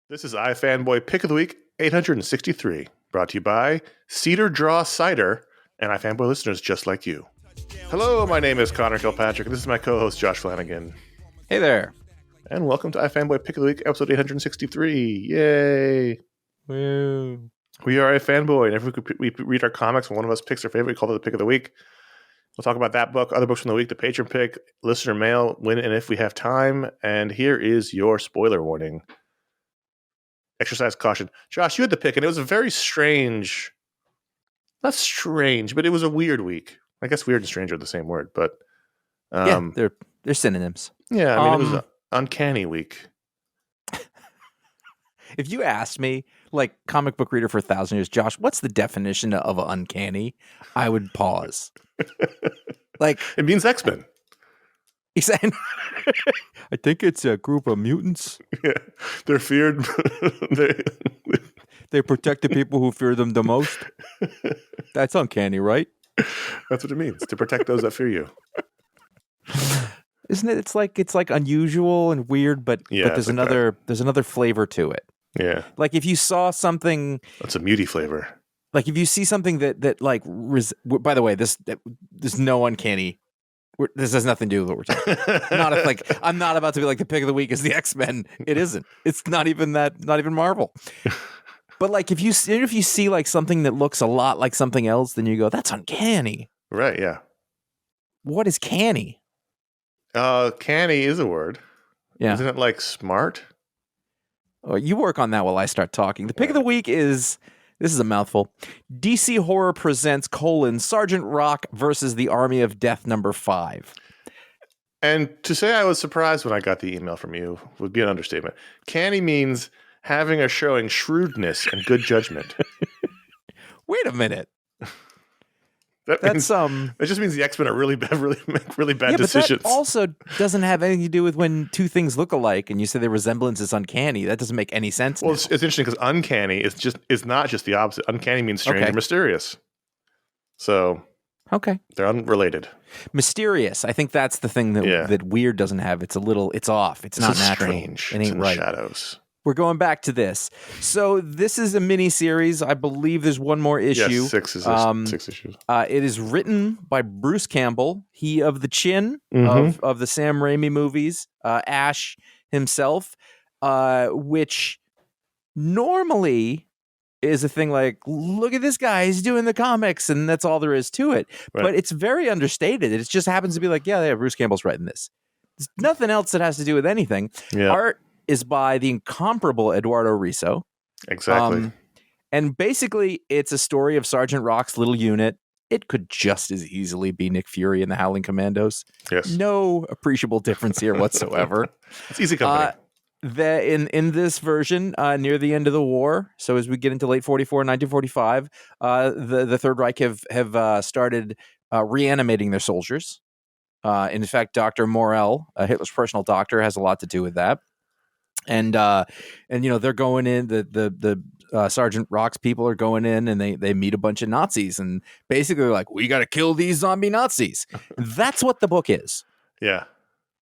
This is iFanboy Pick of the Week 863, brought to you by Cedar Draw Cider and iFanboy listeners just like you. Hello, my name is Connor Kilpatrick, and this is my co-host Josh Flanagan. Hey there. And welcome to iFanboy Pick of the Week, episode 863. Yay! Woo. We are iFanboy, and if we read our comics and one of us picks our favorite, we call it the Pick of the Week. We'll talk about that book, other books from the week, the Patron Pick, listener mail, when and if we have time. And here is your spoiler warning. Exercise caution. Josh, you had the pick, and it was a very strange, not strange, but it was a weird week. I guess weird and strange are the same word, but yeah, they're synonyms. Yeah, I mean, it was an uncanny week. If you asked me, like comic book reader for 1,000 years, Josh, what's the definition of uncanny? I would pause. Like it means X-Men. He said, I think it's a group of mutants. Yeah, they're feared. They protect the people who fear them the most. That's uncanny, right? That's what it means, to protect those that fear you. Isn't it? It's like unusual and weird, but there's another flavor to it. Yeah. Like if you saw something, that's a muty flavor. Like if you see something that like, by the way, there's no uncanny. This has nothing to do with what we're talking. I'm not about to be like the pick of the week is the X-Men. It isn't. It's not even that. Not even Marvel. But like if you see like something that looks a lot like something else, then you go, that's uncanny. Right? Yeah. What is canny? Canny is a word. Yeah. Isn't it like smart? Oh, you work on that while I start talking. The pick of the week is. This is a mouthful. DC Horror presents Sergeant Rock versus the Army of Death #5. And to say I was surprised when I got the email from you would be an understatement. Canny means having or showing shrewdness and good judgment. Wait a minute. It just means the X-Men are really bad decisions. But that also doesn't have anything to do with when two things look alike and you say the resemblance is uncanny. That doesn't make any sense. Well, it's interesting because uncanny is not just the opposite. Uncanny means strange or mysterious. So they're unrelated. Mysterious. I think that's the thing that weird doesn't have. It's off. It's not natural. Strange. It ain't in right. Shadows. We're going back to this. So this is a mini series. I believe there's one more issue. Yes, 6 issues. It is written by Bruce Campbell, he of the Chin of the Sam Raimi movies, Ash himself, which normally is a thing like, look at this guy, he's doing the comics, and that's all there is to it. Right. But it's very understated. It just happens to be like, yeah, Bruce Campbell's writing this. There's nothing else that has to do with anything. Yeah. Art is by the incomparable Eduardo Risso. Exactly. And basically, it's a story of Sergeant Rock's little unit. It could just as easily be Nick Fury and the Howling Commandos. Yes. No appreciable difference here whatsoever. It's easy company. In this version, near the end of the war, so as we get into late 1945, the Third Reich have started reanimating their soldiers. In fact, Dr. Morell, Hitler's personal doctor, has a lot to do with that. And they're going in. The Sergeant Rock's people are going in, and they meet a bunch of Nazis, and basically they're like, we got to kill these zombie Nazis. That's what the book is. Yeah,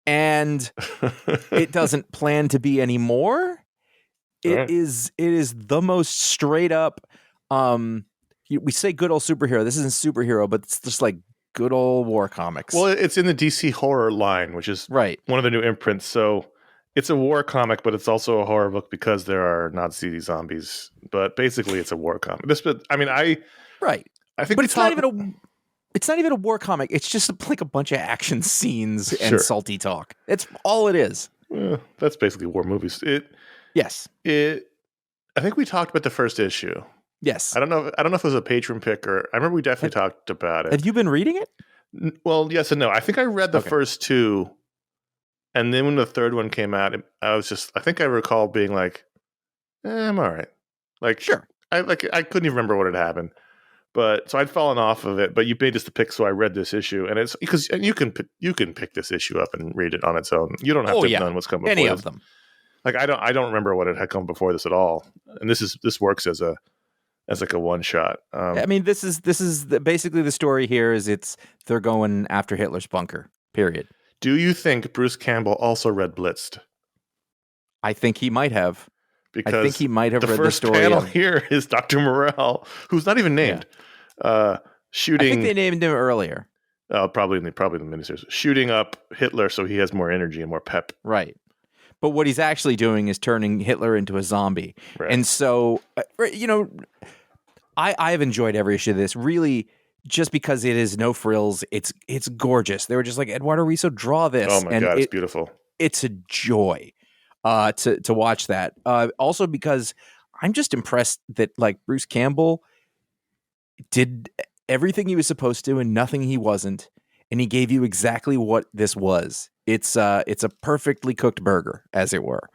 and it doesn't plan to be anymore. It is the most straight up. We say good old superhero. This isn't superhero, but it's just like good old war comics. Well, it's in the DC horror line, which is one of the new imprints. So. It's a war comic, but it's also a horror book because there are Nazi zombies. But basically, it's a war comic. I think, but it's not even a war comic. It's just like a bunch of action scenes and salty talk. It's all it is. That's basically war movies. Yes. I think we talked about the first issue. Yes. I don't know if it was a Patron pick or I remember we definitely talked about it. Have you been reading it? Well, yes and no. I think I read the first two. And then when the third one came out, I think I recall being like, I'm all right. Like, sure. I couldn't even remember what had happened. But so I'd fallen off of it, but you made us the pick, so I read this issue. And it's because you can pick this issue up and read it on its own. You don't have to know what's come before any this. of them. Like I don't remember what had come before this at all. And this works as like a one shot. I mean, this is basically the story here is they're going after Hitler's bunker, period. Do you think Bruce Campbell also read Blitzed? I think he might have. because I think he might have the read the first story. panel here is Dr. Morrell, who's not even named, shooting. I think they named him earlier. Probably in the miniseries, shooting up Hitler so he has more energy and more pep. Right. But what he's actually doing is turning Hitler into a zombie. Right. And so, I have enjoyed every issue of this, really, just because it is no frills. It's gorgeous. They were just like, Eduardo Risso, draw this. Oh my God, it's beautiful. It's a joy to watch that. Also because I'm just impressed that like Bruce Campbell did everything he was supposed to and nothing he wasn't, and he gave you exactly what this was. It's a perfectly cooked burger, as it were.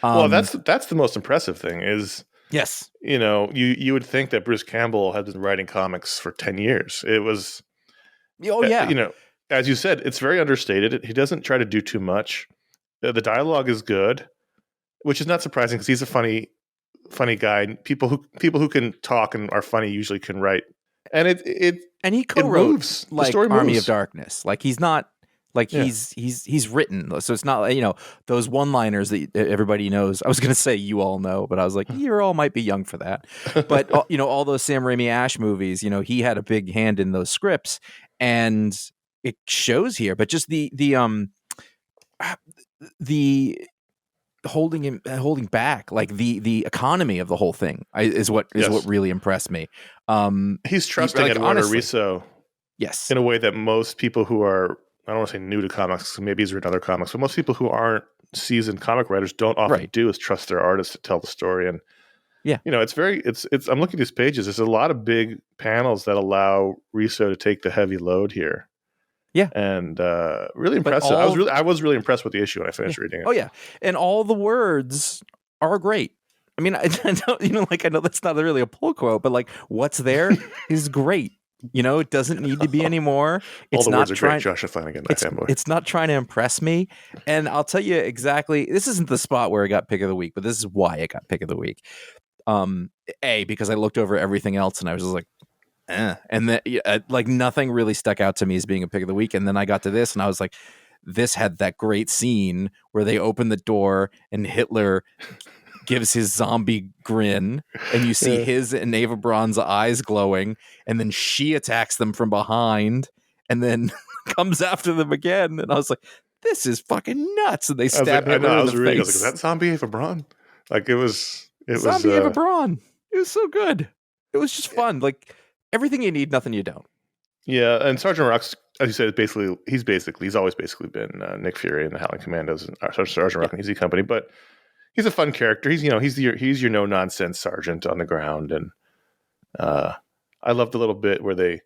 Well, that's the most impressive thing is, yes, you would think that Bruce Campbell had been writing comics for 10 years. It was, as you said, it's very understated. He doesn't try to do too much. The dialogue is good, which is not surprising because he's a funny guy. People who can talk and are funny usually can write. And he co-wrote moves. Like the story Army moves. of Darkness. Like he's not like he's written. So it's not like, those one-liners that everybody knows. I was going to say you all know, but I was like, you all might be young for that. But all those Sam Raimi Ash movies, he had a big hand in those scripts, and it shows here. But just the holding back, like the economy of the whole thing is what really impressed me. He's trusting Eduardo Risso, yes, in a way that most people who are, I don't want to say new to comics, maybe he's written other comics, but most people who aren't seasoned comic writers don't often do, is trust their artists to tell the story. And it's I'm looking at these pages. There's a lot of big panels that allow Risso to take the heavy load here. Yeah, and really impressive. I was really impressed with the issue when I finished reading it. Oh yeah, and all the words are great. I mean, I know that's not really a pull quote, but like what's there is great. It doesn't need to be anymore. All the words are great, Josh Flanagan, iFanboy. It's not trying to impress me, and I'll tell you exactly. This isn't the spot where I got pick of the week, but this is why I got pick of the week. Because I looked over everything else and I was just like, and then like nothing really stuck out to me as being a pick of the week. And then I got to this and I was like, this had that great scene where they open the door and Hitler gives his zombie grin and you see his and Eva Braun's eyes glowing, and then she attacks them from behind and then comes after them again. And I was like, this is fucking nuts. And they stab him in the face. I was like, is that zombie Eva Braun? Like it was zombie Eva Braun. It was so good. It was just fun. Like everything you need, nothing you don't. Yeah, and Sergeant Rock's, as you said, he's always basically been Nick Fury in the Howling Commandos and Sergeant Rock and Easy Company, but he's a fun character. He's your no nonsense sergeant on the ground, and I loved the little bit where they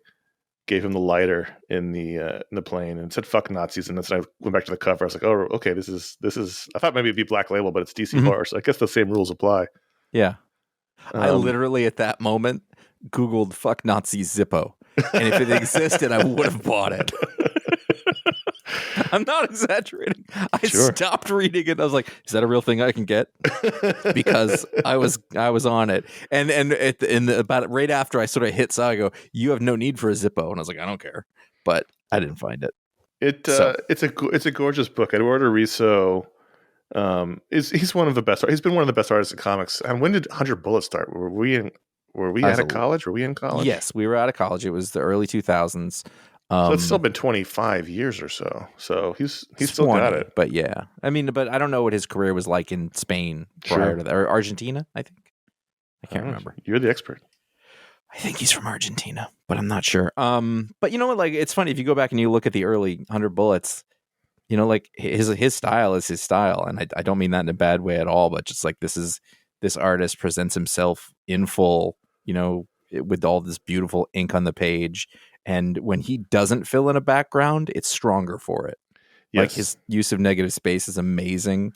gave him the lighter in the plane and said "fuck Nazis," and then I went back to the cover. I was like, oh, okay, this is. I thought maybe it'd be Black Label, but it's DC horror, so I guess the same rules apply. Yeah, I literally at that moment Googled "fuck Nazis" Zippo, and if it existed, I would have bought it. I'm not exaggerating. I stopped reading it. I was like, "Is that a real thing I can get?" Because I was on it, and about right after I sort of hit saw, I go, "You have no need for a Zippo," and I was like, "I don't care," but I didn't find it. It's a gorgeous book. Eduardo Risso he's one of the best. He's been one of the best artists in comics. And when did 100 Bullets start? Were we out of college? Were we in college? Yes, we were out of college. It was the early 2000s. So it's still been 25 years or so. So he's still got it. But yeah, I mean, but I don't know what his career was like in Spain prior to that, or Argentina. I think I can't remember. You're the expert. I think he's from Argentina, but I'm not sure. But you know what? Like, it's funny if you go back and you look at the early 100 Bullets. You know, like his style is his style, and I don't mean that in a bad way at all. But just like this artist presents himself in full. You know, with all this beautiful ink on the page. And when he doesn't fill in a background, it's stronger for it. Yes. Like his use of negative space is amazing.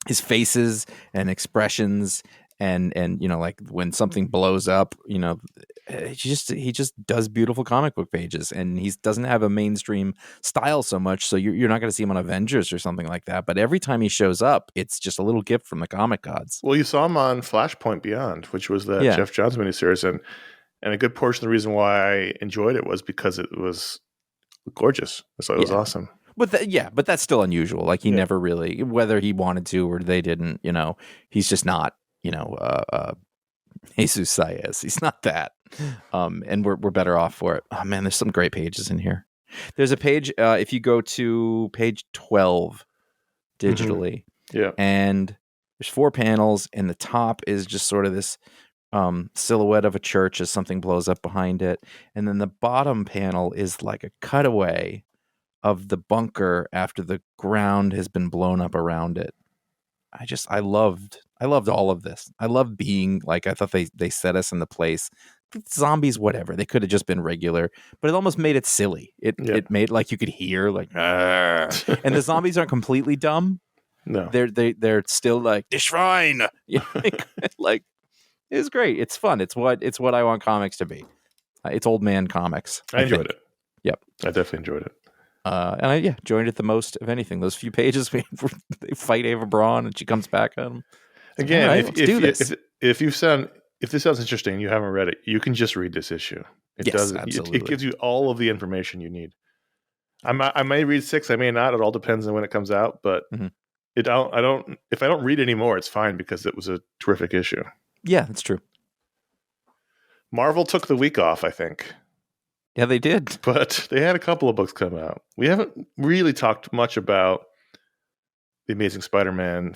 His faces and expressions and you know, like when something blows up, you know, he just does beautiful comic book pages, and he doesn't have a mainstream style so much. So you're not going to see him on Avengers or something like that. But every time he shows up, it's just a little gift from the comic gods. Well, you saw him on Flashpoint Beyond, which was the Jeff Johns miniseries, and a good portion of the reason why I enjoyed it was because it was gorgeous. So it was awesome. But but that's still unusual. Like he Yeah. never really, whether he wanted to or they didn't, he's just not, Jesus Saez. He's not that. And we're better off for it. Oh man, there's some great pages in here. There's a page, if you go to page 12 digitally, Yeah. and there's 4 panels, and the top is just sort of this silhouette of a church as something blows up behind it. And then the bottom panel is like a cutaway of the bunker after the ground has been blown up around it. I loved all of this. I love being like, I thought they set us in the place. Zombies, whatever. They could have just been regular, but it almost made it silly. It made like you could hear like, and the zombies aren't completely dumb. No, they're still like the shrine. Like it's great. It's fun. It's what I want comics to be. It's old man comics. I enjoyed it. Yep, I definitely enjoyed it. And I enjoyed it the most of anything. Those few pages they fight Ava Braun and she comes back at him. Again, right, if this sounds interesting, you haven't read it, you can just read this issue. Absolutely. It gives you all of the information you need. I may read 6, I may not. It all depends on when it comes out. But if I don't read anymore, it's fine because it was a terrific issue. Yeah, that's true. Marvel took the week off, I think. Yeah, they did. But they had a couple of books come out. We haven't really talked much about The Amazing Spider-Man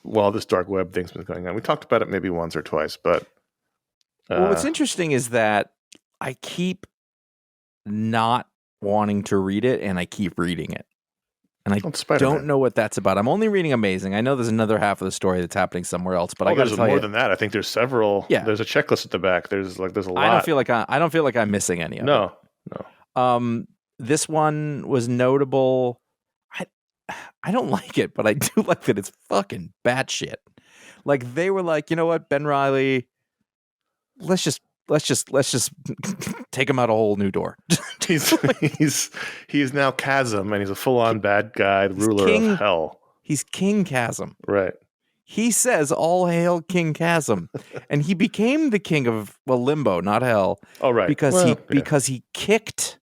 while this dark web thing's been going on. We talked about it maybe once or twice, but... well, what's interesting is that I keep not wanting to read it, and I keep reading it. And I don't know what that's about. I'm only reading Amazing. I know there's another half of the story that's happening somewhere else, but I got to tell you, more than that. I think there's several. Yeah. There's a checklist at the back. There's a lot. I don't feel like I'm missing any of it. No. This one was notable. I don't like it, but I do like that it's fucking batshit. Like they were like, you know what, Ben Reilly, let's just take him out a whole new door. he's now Chasm, and he's a full-on bad guy, the ruler of hell. He's King Chasm. Right. He says, "All hail King Chasm," and he became the king of Limbo, not hell. Oh, right. Because he kicked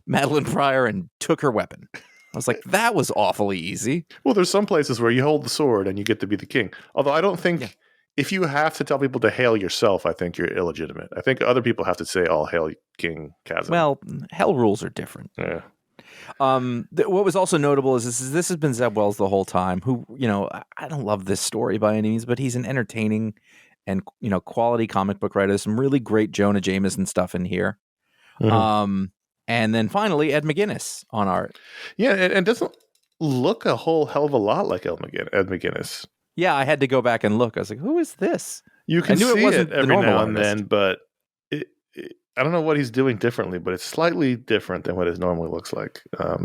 Madeline Pryor and took her weapon. I was like, that was awfully easy. Well, there's some places where you hold the sword and you get to be the king. Although I don't think. Yeah. If you have to tell people to hail yourself, I think you're illegitimate. I think other people have to say, "All hail King Chasm." Well, hell rules are different. Yeah. What was also notable is this has been Zeb Wells the whole time, who, I don't love this story by any means, but he's an entertaining and, quality comic book writer. There's some really great Jonah Jameson stuff in here. Mm-hmm. And then finally, Ed McGuinness on art. Yeah, and doesn't look a whole hell of a lot like Ed McGuinness. Yeah, I had to go back and look. I was like, who is this? You can see it every now and then, but I don't know what he's doing differently, but it's slightly different than what it normally looks like.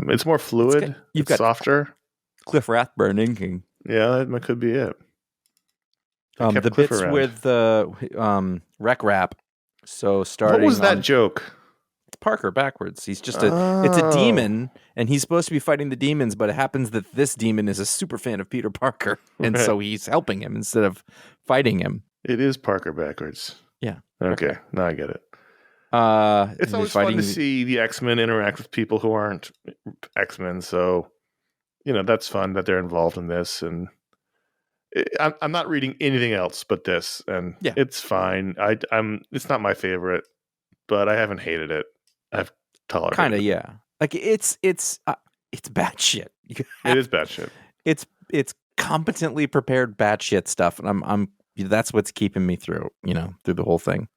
It's more fluid. You've got softer. Cliff Rathburn inking. Yeah, that could be it. The bits with the rec rap. So starting. What was that joke? It's Parker backwards. He's just it's a demon, and he's supposed to be fighting the demons, but it happens that this demon is a super fan of Peter Parker, and so he's helping him instead of fighting him. It is Parker backwards. Yeah. Okay, now I get it. It's always fun to see the X-Men interact with people who aren't X-Men, so that's fun that they're involved in this. And I'm not reading anything else but this, and it's fine. It's not my favorite, but I haven't hated it. I've tolerated it. Kind of, yeah. Like it's bad shit. It is bad shit. It's competently prepared bad shit stuff, and I'm that's what's keeping me through the whole thing.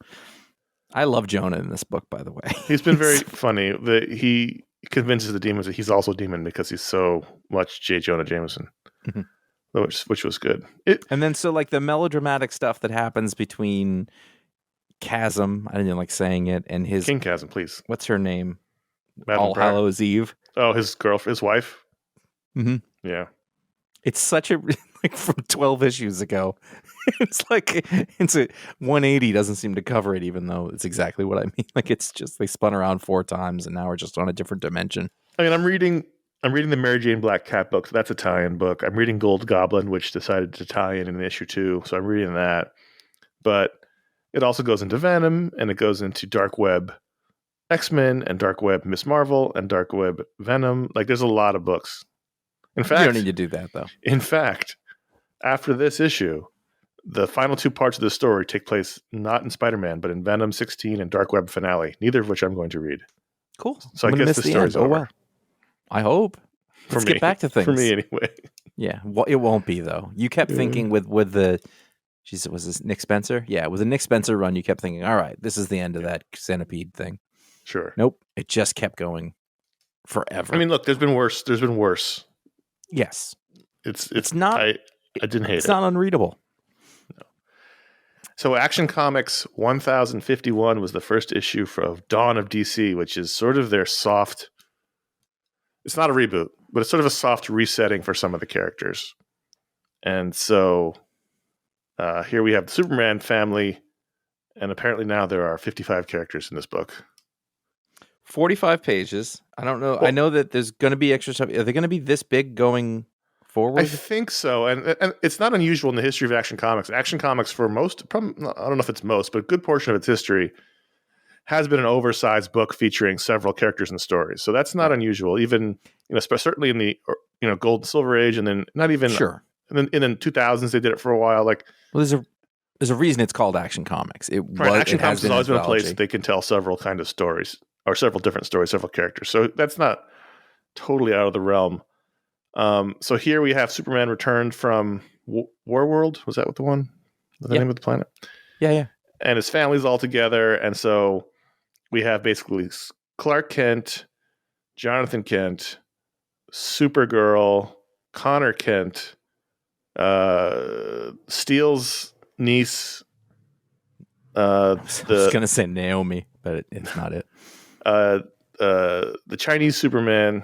I love Jonah in this book, by the way. He's been very funny. He convinces the demons that he's also a demon because he's so much J. Jonah Jameson, which was good. And then so like the melodramatic stuff that happens between Chasm, I didn't like saying it, and his King Chasm, please. What's her name? Madeline All Hallows Eve. Oh, his wife. Mm-hmm. Yeah. It's such a from 12 issues ago. It's a 180 doesn't seem to cover it, even though it's exactly what I mean. Like it's just they spun around 4 times, and now we're just on a different dimension. I mean, I'm reading the Mary Jane Black Cat book. So that's a tie-in book. I'm reading Gold Goblin, which decided to tie in issue 2, so I'm reading that. But it also goes into Venom, and it goes into Dark Web, X-Men and Dark Web Miss Marvel and Dark Web Venom. Like, there's a lot of books. In You fact, don't need to do that though. In fact, after this issue, the final two parts of the story take place not in Spider-Man, but in Venom 16 and Dark Web Finale, neither of which I'm going to read. Cool. So I guess the story's over. Oh, well. I hope. Let's get back to things. For me, anyway. Yeah, well, it won't be, though. You kept thinking with the... Jeez, was this Nick Spencer? Yeah, it was a Nick Spencer run. You kept thinking, all right, this is the end of that Centipede thing. Sure. Nope. It just kept going forever. I mean, look, there's been worse. Yes. It's not... I didn't hate it. It's not unreadable. No. So Action Comics 1051 was the first issue of Dawn of DC, which is sort of their soft... It's not a reboot, but it's sort of a soft resetting for some of the characters. And so here we have the Superman family, and apparently now there are 55 characters in this book. 45 pages. I don't know. Well, I know that there's going to be extra stuff. Are they going to be this big going forward? I think so. And it's not unusual in the history of Action Comics. Action Comics, for most, I don't know if it's most, but a good portion of its history has been an oversized book featuring several characters and stories. So that's not unusual, even, certainly in the, Gold and Silver Age, and then not even... Sure. And then in the 2000s, they did it for a while. Like, well, there's a reason it's called Action Comics. Action Comics has always been a place that they can tell several kind of stories, or several different stories, several characters. So that's not totally out of the realm. So here we have Superman returned from Warworld. Was that what the name of the planet? Yeah. And his family's all together. And so we have basically Clark Kent, Jonathan Kent, Supergirl, Connor Kent, Steele's niece. I was going to say Naomi, but it's not it. The Chinese Superman.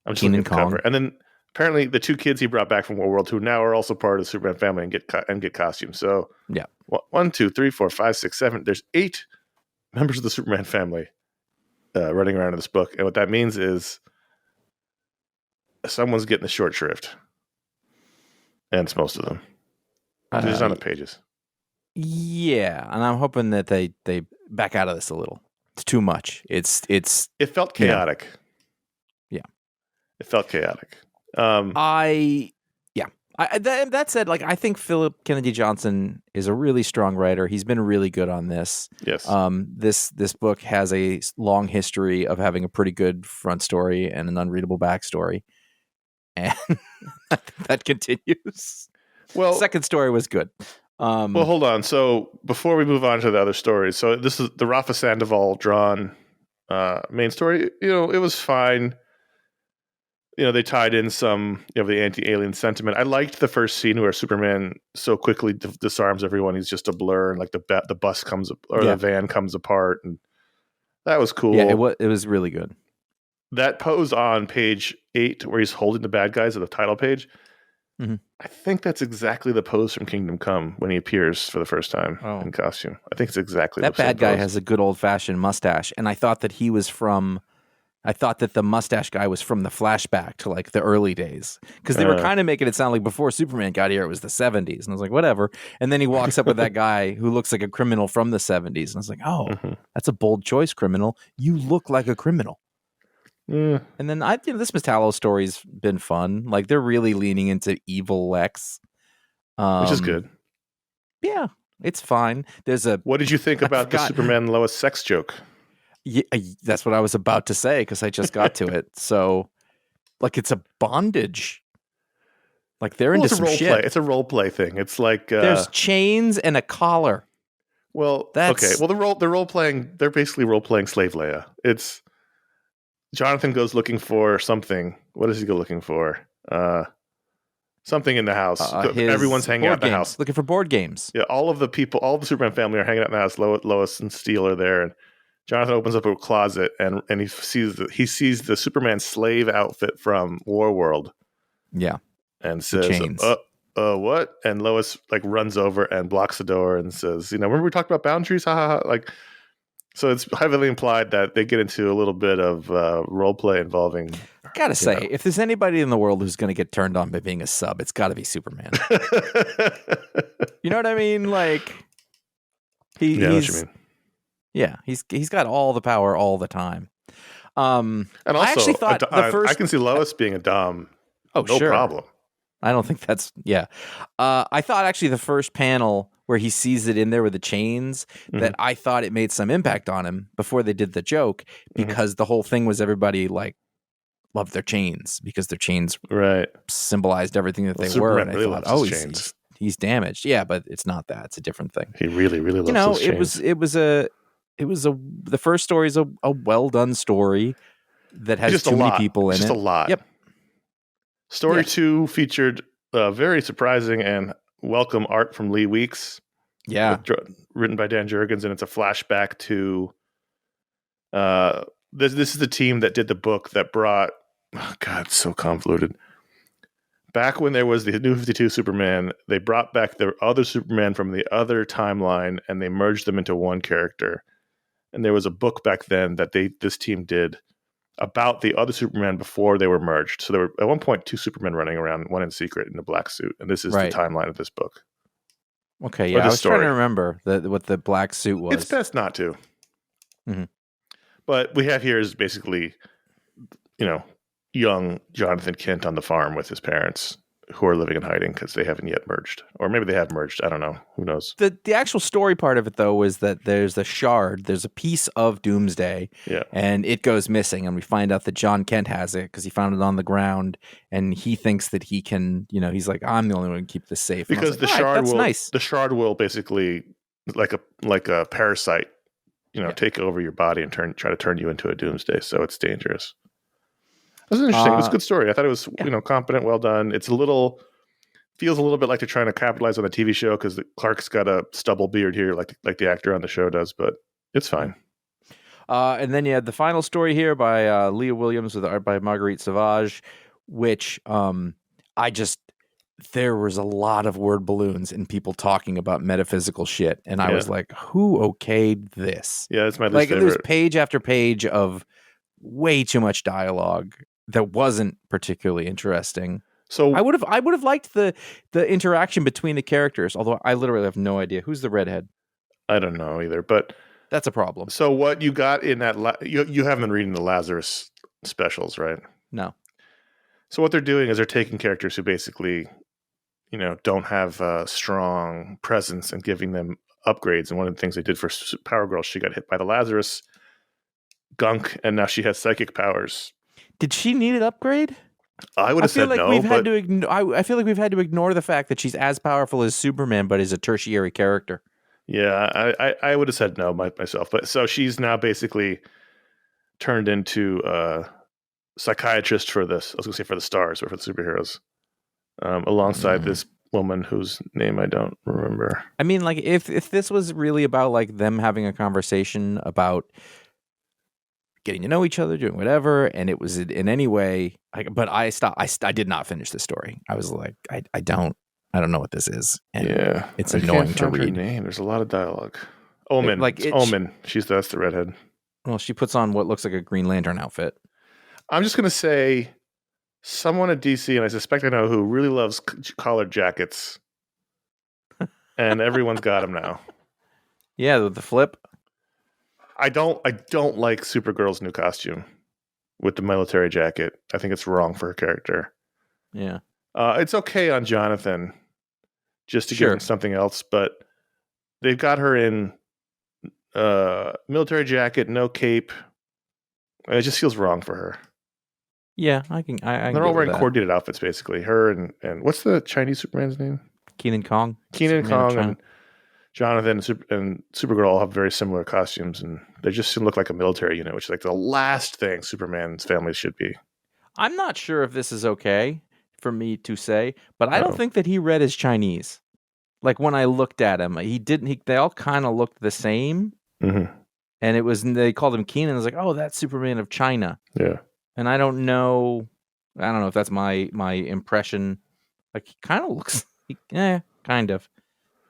I'm just looking at the cover. And then apparently the two kids he brought back from World, who now are also part of the Superman family and get costumes. So yeah, 1, 2, 3, 4, 5, 6, 7. There's 8 members of the Superman family running around in this book, and what that means is someone's getting the short shrift, and it's most of them. There's on the pages. Yeah, and I'm hoping that they back out of this a little. It's too much. It felt chaotic. Yeah. It felt chaotic. That said, like, I think Philip Kennedy Johnson is a really strong writer. He's been really good on this. Yes. This book has a long history of having a pretty good front story and an unreadable backstory, and that continues. Well, second story was good. Well, hold on. So before we move on to the other stories, so this is the Rafa Sandoval drawn main story. It was fine. They tied in some the anti-alien sentiment. I liked the first scene where Superman so quickly disarms everyone. He's just a blur, and like the bus comes the van comes apart, and that was cool. Yeah, it was really good. That pose on page 8 where he's holding the bad guys at the title page. Mm-hmm. I think that's exactly the pose from Kingdom Come when he appears for the first time in costume. I think it's exactly that bad guy has a good old-fashioned mustache, and I thought that the mustache guy was from the flashback to like the early days, because they were kind of making it sound like before Superman got here it was the 70s, and I was like, whatever. And then he walks up with that guy who looks like a criminal from the 70s, and I was like, that's a bold choice, criminal. You look like a criminal. And then this Metallo story's been fun. Like, they're really leaning into evil Lex, which is good. Yeah, it's fine. What did you think about the Superman Lois sex joke? Yeah, that's what I was about to say, because I just got to it. So, like, it's a bondage. Like, they're into some shit. It's a role play thing. It's like there's chains and a collar. Well, okay. Well, they're role playing. They're basically role playing Slave Leia. It's Jonathan goes looking for something. What does he go looking for? Something in the house. Everyone's hanging out in the house, looking for board games. Yeah, all of the Superman family are hanging out in the house. Lois and Steele are there, and Jonathan opens up a closet and he sees the Superman slave outfit from Warworld. Yeah, and says, "What?" And Lois like runs over and blocks the door and says, "Remember we talked about boundaries? Ha ha ha!" Like, so it's heavily implied that they get into a little bit of role play involving. I gotta say, if there's anybody in the world who's going to get turned on by being a sub, it's got to be Superman. You know what I mean? Like, I know what you mean. Yeah, he's got all the power all the time. And also, I actually thought the first. I can see Lois being a Dom. Oh, no sure. problem. I don't think that's I thought actually the first panel where he sees it in there with the chains, that I thought it made some impact on him before they did the joke, because the whole thing was everybody like loved their chains because their chains symbolized everything that they were. And I thought, oh, he's damaged. Yeah, but it's not that. It's a different thing. He really, really loves his chains. The first story is a well done story that has too many people in it. Just a lot. Yep. Story 2 featured very surprising and welcome art from Lee Weeks. Yeah. Written by Dan Jurgens, and it's a flashback to this is the team that did the book that brought, oh God, it's so convoluted. Back when there was the New 52 Superman, they brought back the other Superman from the other timeline and they merged them into one character. And there was a book back then that this team did about the other Superman before they were merged. So there were at one point 2 Supermen running around, one in secret in a black suit. And this is the timeline of this book. Okay, yeah, I was trying to remember what the black suit was. It's best not to. But we have here is basically, young Jonathan Kent on the farm with his parents who are living in hiding because they haven't yet merged. Or maybe they have merged. I don't know. Who knows? The actual story part of it, though, is that there's a shard. There's a piece of Doomsday. Yeah. And it goes missing. And we find out that John Kent has it because he found it on the ground. And he thinks that he can, he's like, I'm the only one who can keep this safe. Because the shard will basically, like a parasite, take over your body and try to turn you into a Doomsday. So it's dangerous. It was interesting. It was a good story. I thought it was, competent, well done. Feels a little bit like they're trying to capitalize on the TV show because Clark's got a stubble beard here, like the actor on the show does, but it's fine. And then you had the final story here by Leah Williams with art by Marguerite Sauvage, which there was a lot of word balloons and people talking about metaphysical shit, and I was like, who okayed this? Yeah, it's my least favorite. There's page after page of way too much dialogue that wasn't particularly interesting. So I would have liked the interaction between the characters, although I literally have no idea who's the redhead. I don't know either, but that's a problem. So what you got in that you haven't been reading the Lazarus specials, right? No. So what they're doing is they're taking characters who basically, don't have a strong presence and giving them upgrades. And one of the things they did for Power Girl, she got hit by the Lazarus gunk, and now she has psychic powers. Did she need an upgrade? I would have said no. I feel like we've had to ignore the fact that she's as powerful as Superman, but is a tertiary character. Yeah, I would have said no myself. But so she's now basically turned into a psychiatrist for this. I was going to say for the stars or for the superheroes, alongside this woman whose name I don't remember. I mean, like if this was really about like them having a conversation about getting to know each other, doing whatever, and it was in any way, but I stopped. I did not finish the story. I was like, I don't know what this is. And it's annoying to read. Her name. There's a lot of dialogue. Omen, Omen. That's the redhead. Well, she puts on what looks like a Green Lantern outfit. I'm just gonna say, someone at DC, and I suspect I know who, really loves collared jackets, and everyone's got them now. Yeah, the flip. I don't like Supergirl's new costume with the military jacket. I think it's wrong for her character. Yeah. It's okay on Jonathan just to give him something else, but they've got her in military jacket, no cape. It just feels wrong for her. Yeah, I can they're all wearing coordinated outfits, basically. Her and what's the Chinese Superman's name? Keenan Kong. Keenan Kong and Jonathan and Supergirl all have very similar costumes, and they just look like a military unit, which is like the last thing Superman's family should be. I'm not sure if this is okay for me to say, but I don't think that he read as Chinese. Like when I looked at him, he didn't. They all kind of looked the same, and they called him Keenan. I was like, oh, that's Superman of China. Yeah, and I don't know if that's my impression. Like he kind of looks, kind of.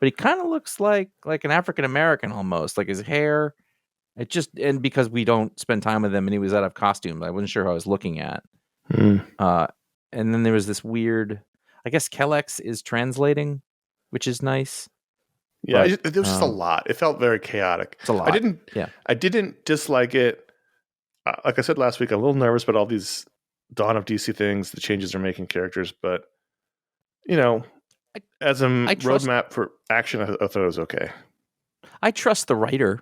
But he kind of looks like an African American almost, like his hair. And because we don't spend time with him and he was out of costume, I wasn't sure who I was looking at. And then there was this weird, I guess Kellex is translating, which is nice. Yeah, But, there was just a lot. It felt very chaotic. It's a lot. I didn't dislike it. Like I said last week, I'm a little nervous about all these Dawn of DC things, the changes they're making characters, but as a roadmap for action, I thought it was okay. I trust the writer.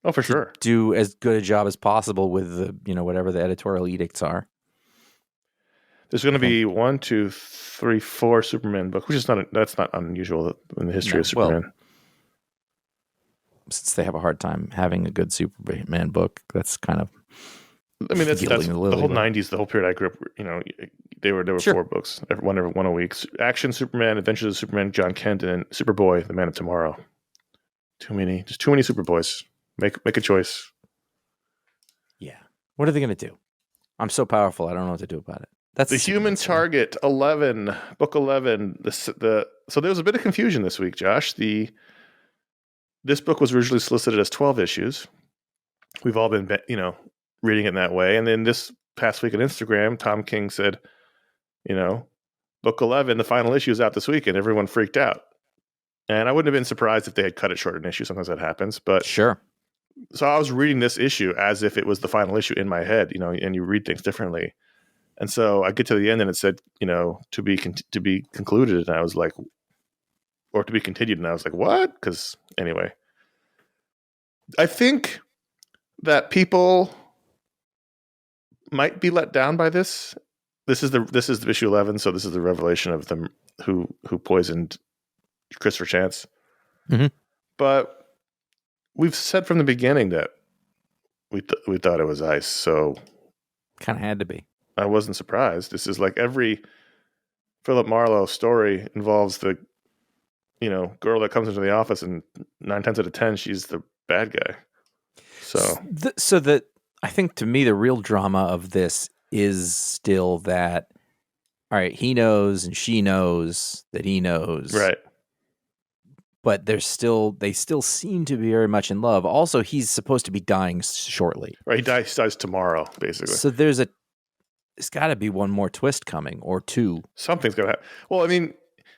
Oh, for sure. Do as good a job as possible with the whatever the editorial edicts are. There's going to be 1, 2, 3, 4 Superman books, which is that's not unusual in the history of Superman. Well, since they have a hard time having a good Superman book, that's kind of. I mean, that's the whole '90s, the whole period I grew up. There were 4 books, one a week. Action Superman, Adventures of Superman, John Kent, and Superboy, The Man of Tomorrow. Too many Superboys. Make a choice. Yeah. What are they going to do? I'm so powerful. I don't know what to do about it. That's the Human Target 11, book 11. So there was a bit of confusion this week, Josh. This book was originally solicited as 12 issues. We've all been, reading it in that way. And then this past week on Instagram, Tom King said, book 11, the final issue is out this week, and everyone freaked out. And I wouldn't have been surprised if they had cut it short an issue. Sometimes that happens, but sure. So I was reading this issue as if it was the final issue in my head, and you read things differently. And so I get to the end and it said, to be concluded. And I was like, or to be continued. And I was like, what? Because anyway, I think that people might be let down by this. This is the issue 11. So this is the revelation of them who poisoned Christopher Chance. Mm-hmm. But we've said from the beginning that we thought it was ice. So kind of had to be. I wasn't surprised. This is like every Philip Marlowe story involves the, girl that comes into the office, and 9 times out of 10, she's the bad guy. So that I think to me, the real drama of this is still that, all right, he knows and she knows that he knows. Right. But they still seem to be very much in love. Also, he's supposed to be dying shortly. Right. He dies tomorrow, basically. So there's got to be one more twist coming, or 2. Something's going to happen. Well, I mean,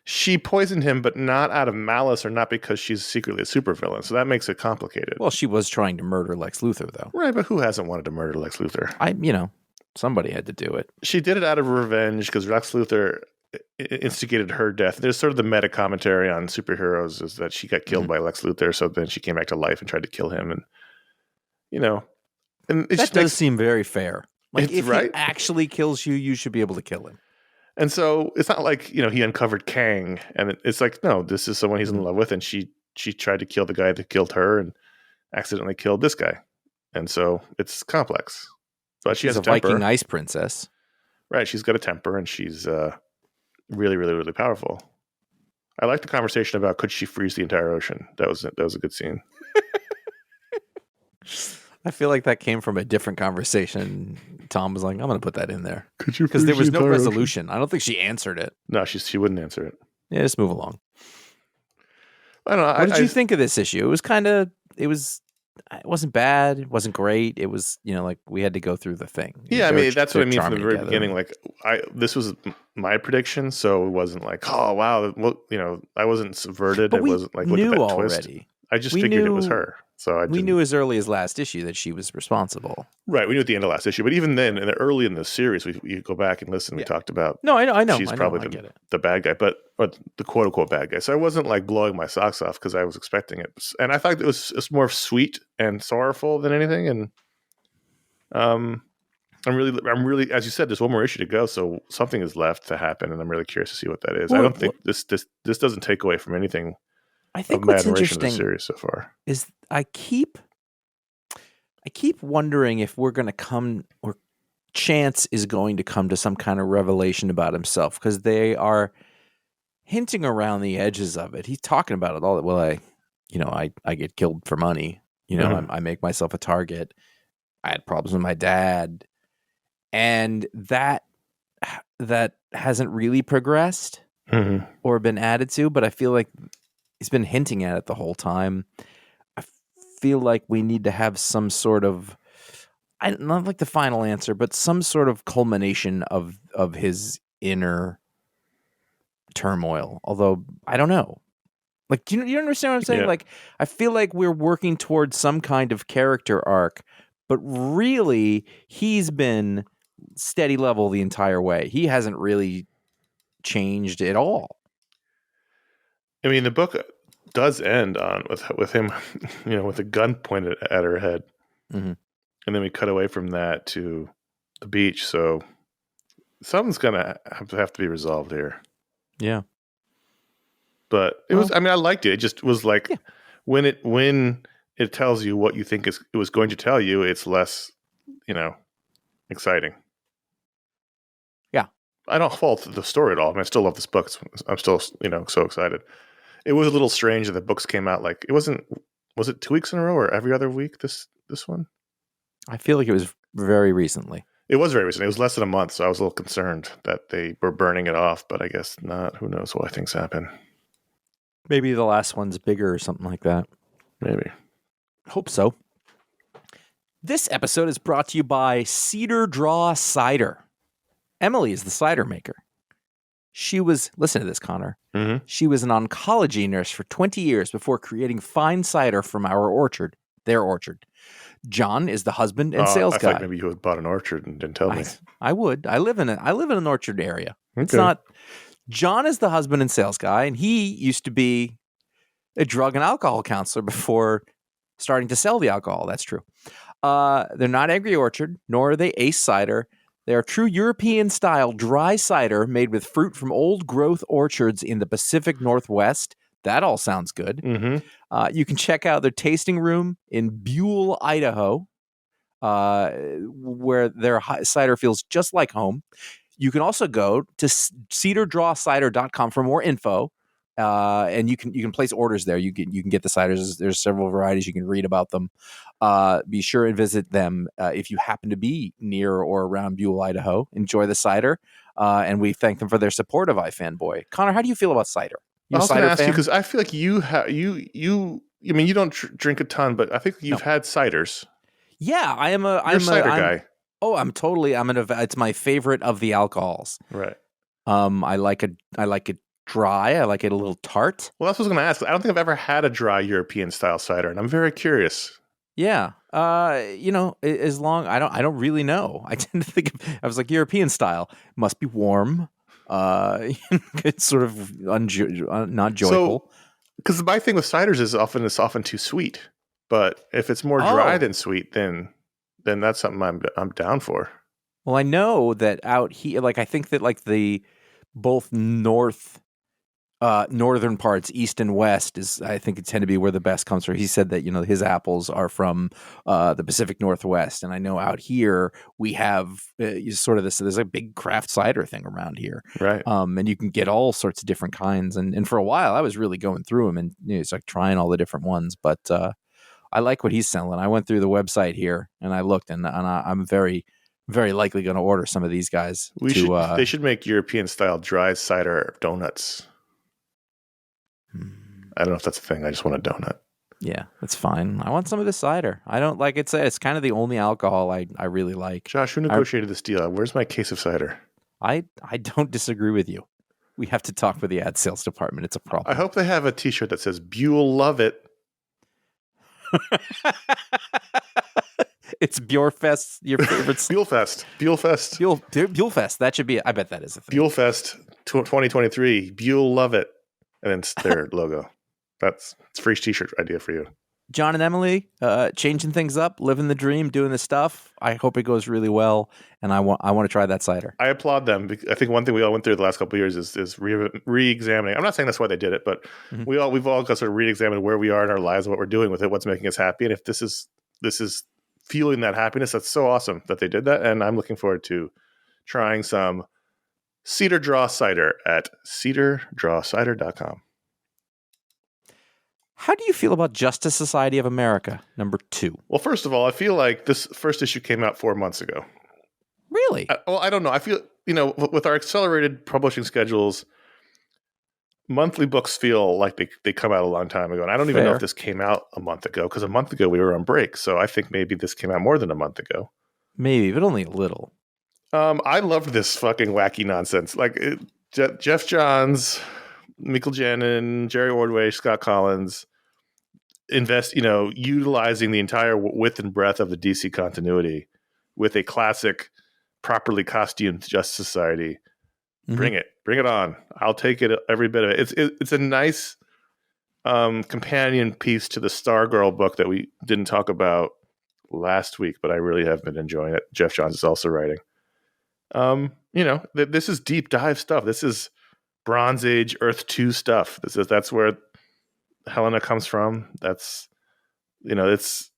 she poisoned him, but not out of malice or not because she's secretly a supervillain. So that makes it complicated. Well, she was trying to murder Lex Luthor, though. Right, but who hasn't wanted to murder Lex Luthor? Somebody had to do it. She did it out of revenge because Lex Luthor instigated her death. There's sort of the meta commentary on superheroes is that she got killed by Lex Luthor, so then she came back to life and tried to kill him. And, and it that does seem very fair. Like, if he actually kills you, you should be able to kill him. And so it's not like, he uncovered Kang, and it's like, no, this is someone he's in love with, and she tried to kill the guy that killed her and accidentally killed this guy. And so it's complex. But she has a temper. Viking ice princess. Right, she's got a temper, and she's really, really, really powerful. I like the conversation about could she freeze the entire ocean. That was a good scene. I feel like that came from a different conversation. Tom was like, I'm going to put that in there. Could you? Because there was no resolution. I don't think she answered it. No, she wouldn't answer it. Yeah, just move along. I don't know. What did you think of this issue? It wasn't bad. It wasn't great. It was, like we had to go through the thing. Yeah, I mean, that's what I mean from the very beginning. Like, this was my prediction, so it wasn't like, oh, wow. Well, I wasn't subverted. But it wasn't like, look at that already. Twist. I just figured it was her. So we knew as early as last issue that she was responsible. Right. We knew at the end of last issue. But even then, early in the series, we go back and listen. Yeah. We talked about. No, I know. She's probably the bad guy, but the quote unquote bad guy. So I wasn't like blowing my socks off because I was expecting it. And I thought it was more sweet and sorrowful than anything. And I'm really, as you said, there's one more issue to go. So something is left to happen. And I'm really curious to see what that is. I don't think this doesn't take away from anything. I think what's interesting of the series so far is I keep wondering if we're going to come, or Chance is going to come to some kind of revelation about himself, because they are hinting around the edges of it. He's talking about it all. Well, I get killed for money. I make myself a target. I had problems with my dad, and that hasn't really progressed or been added to. But I feel like he's been hinting at it the whole time. I feel like we need to have some sort of, not like the final answer, but some sort of culmination of his inner turmoil. Although I don't know. Like, do you understand what I'm saying? Yeah. Like, I feel like we're working towards some kind of character arc, but really, he's been steady level the entire way. He hasn't really changed at all. I mean, the book does end on with him, with a gun pointed at her head, Mm-hmm. and then we cut away from that to the beach. So something's gonna have to be resolved here. Yeah. But it was. I mean, I liked it. It just was like when it tells you what you think it was going to tell you, it's less, exciting. Yeah, I don't fault the story at all. I mean, I still love this book. I'm still, so excited. It was a little strange that the books came out like it wasn't. Was it 2 weeks in a row or every other week? This one. I feel like it was very recently. It was very recent. It was less than a month, so I was a little concerned that they were burning it off. But I guess not. Who knows why things happen. Maybe the last one's bigger or something like that. Maybe. Hope so. This episode is brought to you by Cedar Draw Cider. Emily is the cider maker. Listen to this, Connor. Mm-hmm. She was an oncology nurse for 20 years before creating fine cider from their orchard. John is the husband and sales guy. I thought maybe you had bought an orchard and didn't tell me. I would. I live in an orchard area. Okay. It's not. John is the husband and sales guy, and he used to be a drug and alcohol counselor before starting to sell the alcohol. That's true. They're not Angry Orchard, nor are they Ace Cider. They are true European-style dry cider made with fruit from old-growth orchards in the Pacific Northwest. That all sounds good. Mm-hmm. You can check out their tasting room in Buell, Idaho, where their cider feels just like home. You can also go to cedardrawcider.com for more info, and you can place orders there. You can get the ciders. There's several varieties. You can read about them. Be sure and visit them if you happen to be near or around Buell, Idaho. Enjoy the cider, and we thank them for their support of iFanboy. Connor, how do you feel about cider? I was going to ask you because I feel like you don't drink a ton, but I think you've had ciders. Yeah, You're a cider guy. Oh, it's my favorite of the alcohols. Right. I like it dry. I like it a little tart. Well, that's what I was going to ask. I don't think I've ever had a dry European style cider, and I'm very curious. Yeah. As long I don't really know. I tend to think I was like European style must be warm. It's sort of not joyful. Because my thing with ciders is it's often too sweet. But if it's more dry than sweet, then that's something I'm down for. Well, I know that out here, like I think that like the both northern parts, east and west, I think it tend to be where the best comes from. He said that his apples are from the Pacific Northwest, and I know out here we have sort of this. There's a big craft cider thing around here, right? And you can get all sorts of different kinds. And for a while, I was really going through them and it's like trying all the different ones, but. I like what he's selling. I went through the website here and I looked, and I'm very, very likely going to order some of these guys. They should make European style dry cider donuts. I don't know if that's a thing. I just want a donut. Yeah, that's fine. I want some of this cider. I don't like it's kind of the only alcohol I really like. Josh, who negotiated this deal? Where's my case of cider? I don't disagree with you. We have to talk with the ad sales department. It's a problem. I hope they have a T-shirt that says "Buell love it." It's Bjorfest, your favorite. Buellfest. That should be. I bet that is a thing. Buellfest 2023. Buell love it, and then it's their logo. It's a free T-shirt idea for you. John and Emily, changing things up, living the dream, doing the stuff. I hope it goes really well, and I want to try that cider. I applaud them. I think one thing we all went through the last couple of years is re-examining. I'm not saying that's why they did it, but we've all got to sort of re-examine where we are in our lives, what we're doing with it, what's making us happy, and if this is fueling that happiness, that's so awesome that they did that, and I'm looking forward to trying some Cedar Draw Cider at cedardrawcider.com. How do you feel about Justice Society of America, #2? Well, first of all, I feel like this first issue came out 4 months ago. Really? I don't know. I feel, with our accelerated publishing schedules, monthly books feel like they come out a long time ago. And I don't even know if this came out a month ago, because a month ago we were on break. So I think maybe this came out more than a month ago. Maybe, but only a little. I loved this fucking wacky nonsense. Like Jeff Johns Michael Janin, Jerry Ordway, Scott Collins utilizing the entire width and breadth of the DC continuity with a classic, properly costumed Justice Society. Bring it on. I'll take it, every bit of it. It's a nice companion piece to the Stargirl book that we didn't talk about last week, but I really have been enjoying it. Jeff Johns is also writing. This is deep dive stuff. This is Bronze Age Earth 2 stuff. That's where Helena comes from. That's it's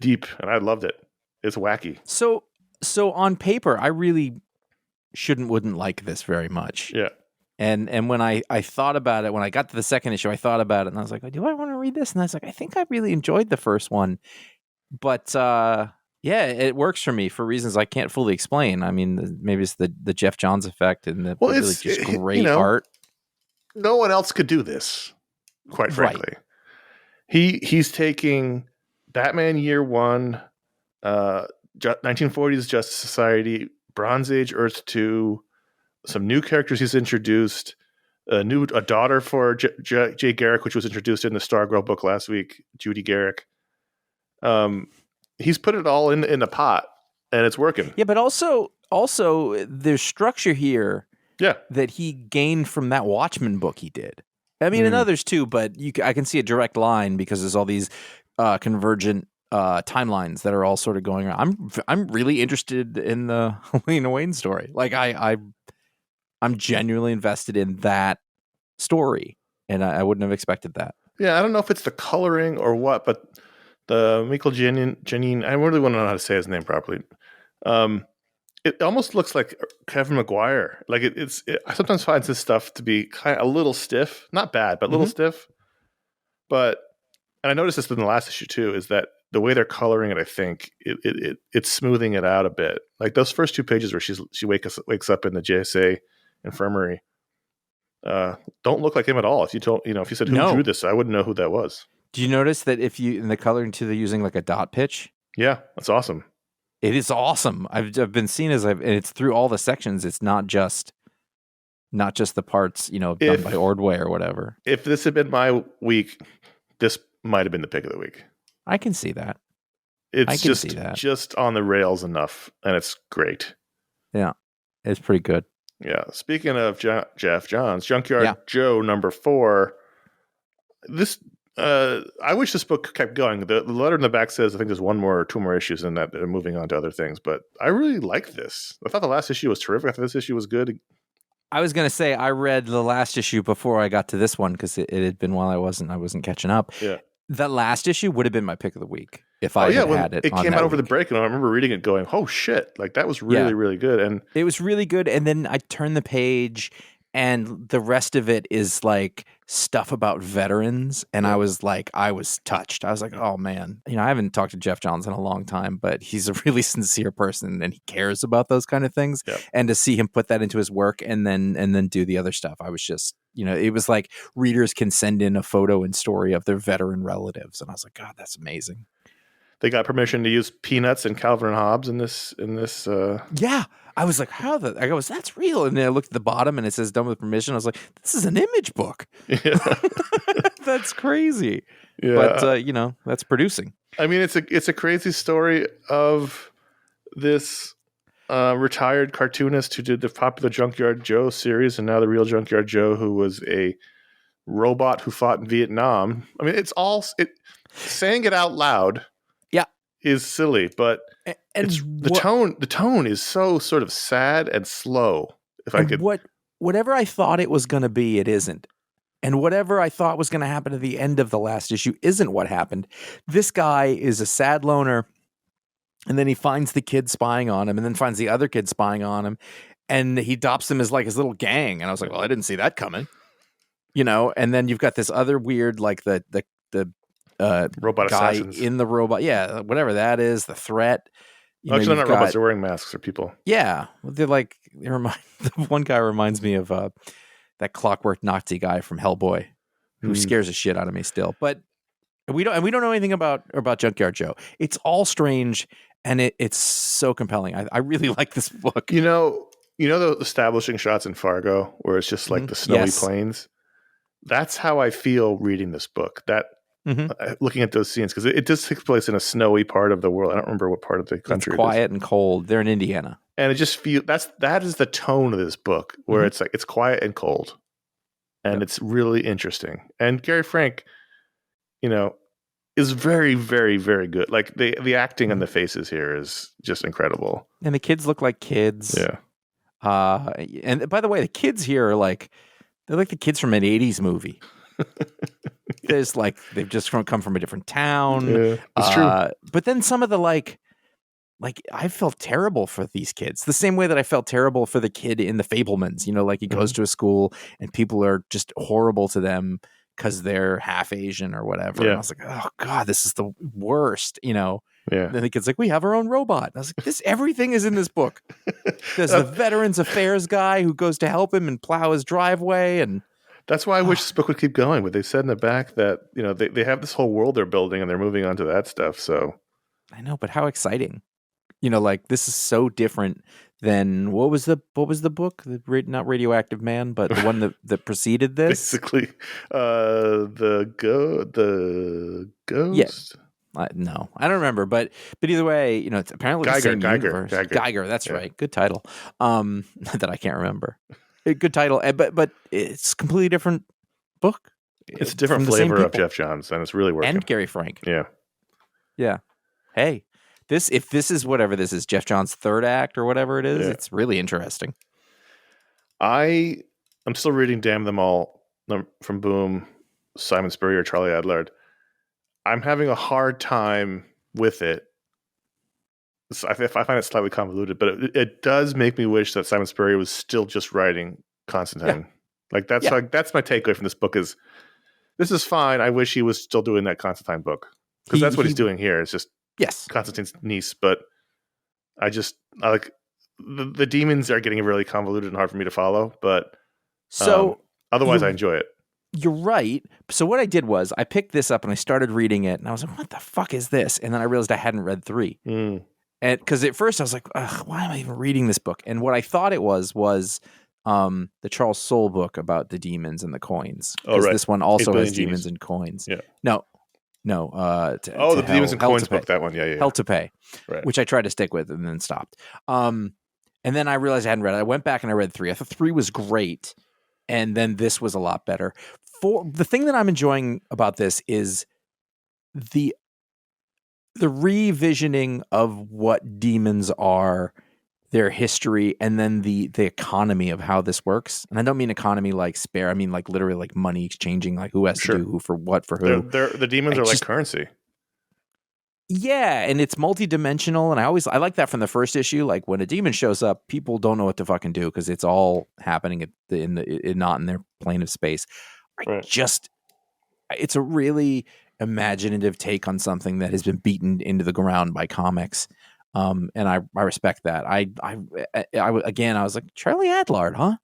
deep, and I loved it. It's wacky. So on paper, I really wouldn't like this very much. Yeah. And when I thought about it, when I got to the second issue, I thought about it, and I was like, do I want to read this? And I was like, I think I really enjoyed the first one. But yeah, it works for me for reasons I can't fully explain. I mean, maybe it's the Jeff Johns effect and the really just great art. No one else could do this, quite frankly. Right. He's taking Batman Year One, 1940s Justice Society, Bronze Age Earth 2, some new characters he's introduced, a daughter for Jay Garrick, which was introduced in the Stargirl book last week, Judy Garrick. He's put it all in a pot, and it's working. Yeah, but also there's structure here. Yeah, that he gained from that Watchmen book he did. I mean, and others too, but I can see a direct line because there's all these convergent timelines that are all sort of going around. I'm really interested in the Lena Wayne story. Like I'm genuinely invested in that story, and I wouldn't have expected that. Yeah, I don't know if it's the coloring or what, but the Michael Janine, I really want to know how to say his name properly. It almost looks like Kevin McGuire. Like I sometimes find this stuff to be kind of a little stiff, not bad, but a little stiff. And I noticed this in the last issue too, is that the way they're coloring it, I think it's smoothing it out a bit. Like those first 2 pages where she wakes up in the JSA infirmary, don't look like him at all. If you said who drew this, I wouldn't know who that was. Do you notice that if you in the coloring too, they're using like a dot pitch? Yeah, that's awesome. It is awesome. I've been seeing and it's through all the sections. It's not just the parts, done by Ordway or whatever. If this had been my week, this might have been the pick of the week. I can see that. It's just on the rails enough, and it's great. Yeah, it's pretty good. Yeah. Speaking of Jeff Johns, Junkyard Joe #4. This. I wish this book kept going. The letter in the back says I think there's 1 more or 2 more issues in that they're moving on to other things, but I really like this. I thought the last issue was terrific. I thought this issue was good. I was going to say I read the last issue before I got to this one because it had been while I wasn't catching up. Yeah. That last issue would have been my pick of the week if I had it. It came out over the break, and I remember reading it going, oh shit, like that was really, really good. And it was really good. And then I turned the page and the rest of it is like stuff about veterans. And I was touched. I was like, oh man, I haven't talked to Jeff Johns in a long time, but he's a really sincere person and he cares about those kind of things. Yep. And to see him put that into his work and then do the other stuff, I was just, it was like readers can send in a photo and story of their veteran relatives. And I was like, God, that's amazing. They got permission to use Peanuts and Calvin and Hobbes in this. Yeah. I was like, I go, that's real. And then I looked at the bottom and it says done with permission. I was like, this is an image book. Yeah. That's crazy. Yeah. But, that's producing. I mean, it's a crazy story of this retired cartoonist who did the popular Junkyard Joe series and now the real Junkyard Joe, who was a robot who fought in Vietnam. I mean, saying it out loud. Is silly, but the tone is so sort of sad and slow. Whatever I thought it was going to be, it isn't. And whatever I thought was going to happen at the end of the last issue isn't what happened. This guy is a sad loner, and then he finds the kid spying on him, and then finds the other kid spying on him, and he adopts them as like his little gang. And I was like, well, I didn't see that coming, And then you've got this other weird, like the robot guy assassins in the robot, whatever that is, the threat. Actually, they're not robots; they're wearing masks. They're people. Yeah, they're like the one guy reminds me of that clockwork Nazi guy from Hellboy, who scares the shit out of me still. But we don't know anything about Junkyard Joe. It's all strange, and it's so compelling. I really like this book. The establishing shots in Fargo where it's just like the snowy plains. that's how I feel reading this book. That Mhm. looking at those scenes, because it just takes place in a snowy part of the world. I don't remember what part of the It's country it is. quiet and cold. They're in Indiana. And it just that is the tone of this book, where it's like it's quiet and cold, and it's really interesting. And Gary Frank, is very, very, very good. Like the acting and the faces here is just incredible. And the kids look like kids. Yeah. And by the way, the kids here are they're like the kids from an 80s movie. There's they've just come from a different town. Yeah, it's true. But then some of the I felt terrible for these kids, the same way that I felt terrible for the kid in The Fabelmans. He goes to a school and people are just horrible to them because they're half Asian or whatever. Yeah. And I was like, oh God, this is the worst. Yeah. Then the kid's like, we have our own robot. And I was like, everything is in this book. There's the Veterans Affairs guy who goes to help him and plow his driveway. And that's why I wish this book would keep going. But they said in the back that, they have this whole world they're building and they're moving on to that stuff. So I know, but how exciting. This is so different than what was the book? Not Radioactive Man, but the one that preceded this. Basically, the Ghost. Yeah. No, I don't remember, but either way, it's apparently the same universe. Geiger, that's right. Good title. That I can't remember. Good title, but it's a completely different book. It's a different flavor of Jeff Johns, and it's really working. And Gary Frank. Yeah. Hey. If this is whatever this is, Jeff Johns' third act or whatever it is, it's really interesting. I'm still reading Damn Them All from Boom, Simon Spurrier, Charlie Adlard. I'm having a hard time with it. I find it slightly convoluted, but it does make me wish that Simon Spurrier was still just writing Constantine. Yeah. That's my takeaway from this book is this is fine. I wish he was still doing that Constantine book because that's what he's doing here. It's just Constantine's niece, but I like the demons are getting really convoluted and hard for me to follow, but otherwise I enjoy it. You're right. So what I did was I picked this up and I started reading it and I was like, what the fuck is this? And then I realized I hadn't read 3. And because at first I was like, why am I even reading this book? And what I thought it was the Charles Soule book about the demons and the coins. Oh, right. This one also has demons and coins. Yeah. No. The Demons and Coins book, that one. Yeah. Hell to Pay, right. Which I tried to stick with and then stopped. And then I realized I hadn't read it. I went back and I read 3. I thought 3 was great. And then this was a lot better. The thing that I'm enjoying about this is the revisioning of what demons are, their history, and then the economy of how this works. And I don't mean economy like spare. I mean like literally like money exchanging, like who has to do who for what for who. The demons are like currency. Yeah, and it's multidimensional, and I like that from the first issue. Like when a demon shows up, people don't know what to fucking do because it's all happening not in their plane of space. It's a really imaginative take on something that has been beaten into the ground by comics. And I respect that. I was like, Charlie Adlard, huh?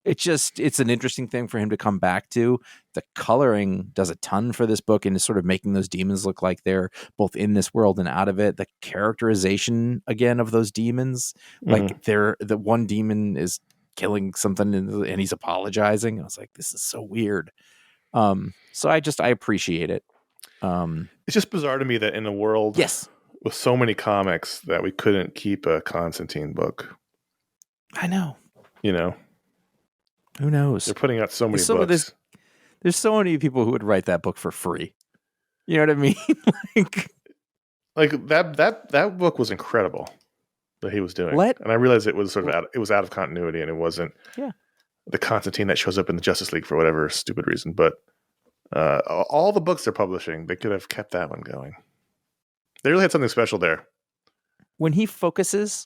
It's an interesting thing for him to come back to. The coloring does a ton for this book and is sort of making those demons look like they're both in this world and out of it. The characterization again of those demons, like the one demon is killing something and he's apologizing. I was like, this is so weird. So I appreciate it. It's just bizarre to me that in a world with so many comics that we couldn't keep a Constantine book. I know. Who knows? They're putting out so many books. There's so many people who would write that book for free. You know what I mean? like that book was incredible that he was doing. And I realized it was it was out of continuity and it wasn't the Constantine that shows up in the Justice League for whatever stupid reason. But all the books they're publishing, they could have kept that one going. They really had something special there. When he focuses,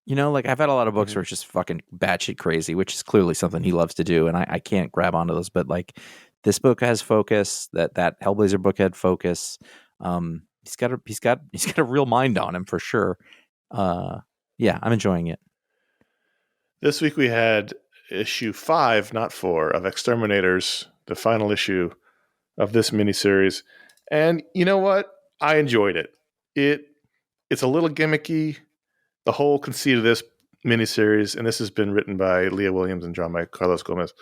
like I've had a lot of books where it's just fucking batshit crazy, which is clearly something he loves to do, and I can't grab onto those. But like this book has focus. That Hellblazer book had focus. He's got a real mind on him for sure. I'm enjoying it. This week we had issue 5, not 4, of X-Terminators, the final issue of this miniseries. And you know what? I enjoyed it. It's a little gimmicky. The whole conceit of this miniseries, and this has been written by Leah Williams and drawn by Carlos Gomez,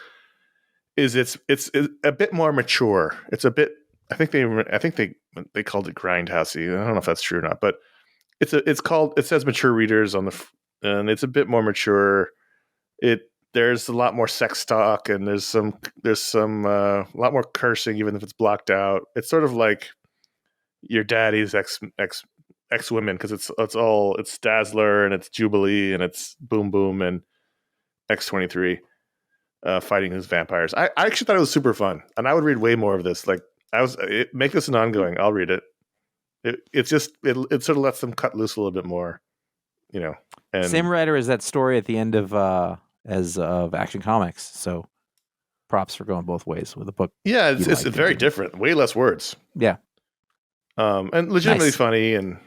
is it's a bit more mature. It's a bit. I think they called it grindhousey. I don't know if that's true or not, but it says mature readers on and it's a bit more mature. There's a lot more sex talk, and there's some a lot more cursing, even if it's blocked out. It's sort of like your daddy's ex women, because it's Dazzler and it's Jubilee and it's Boom Boom and X-23 fighting his vampires. I actually thought it was super fun, and I would read way more of this. Like make this an ongoing. I'll read it. It sort of lets them cut loose a little bit more, you know. And same writer as that story at the end of Action Comics, so props for going both ways with a book. Yeah, it's very different. Way less words. Yeah, and legitimately funny. And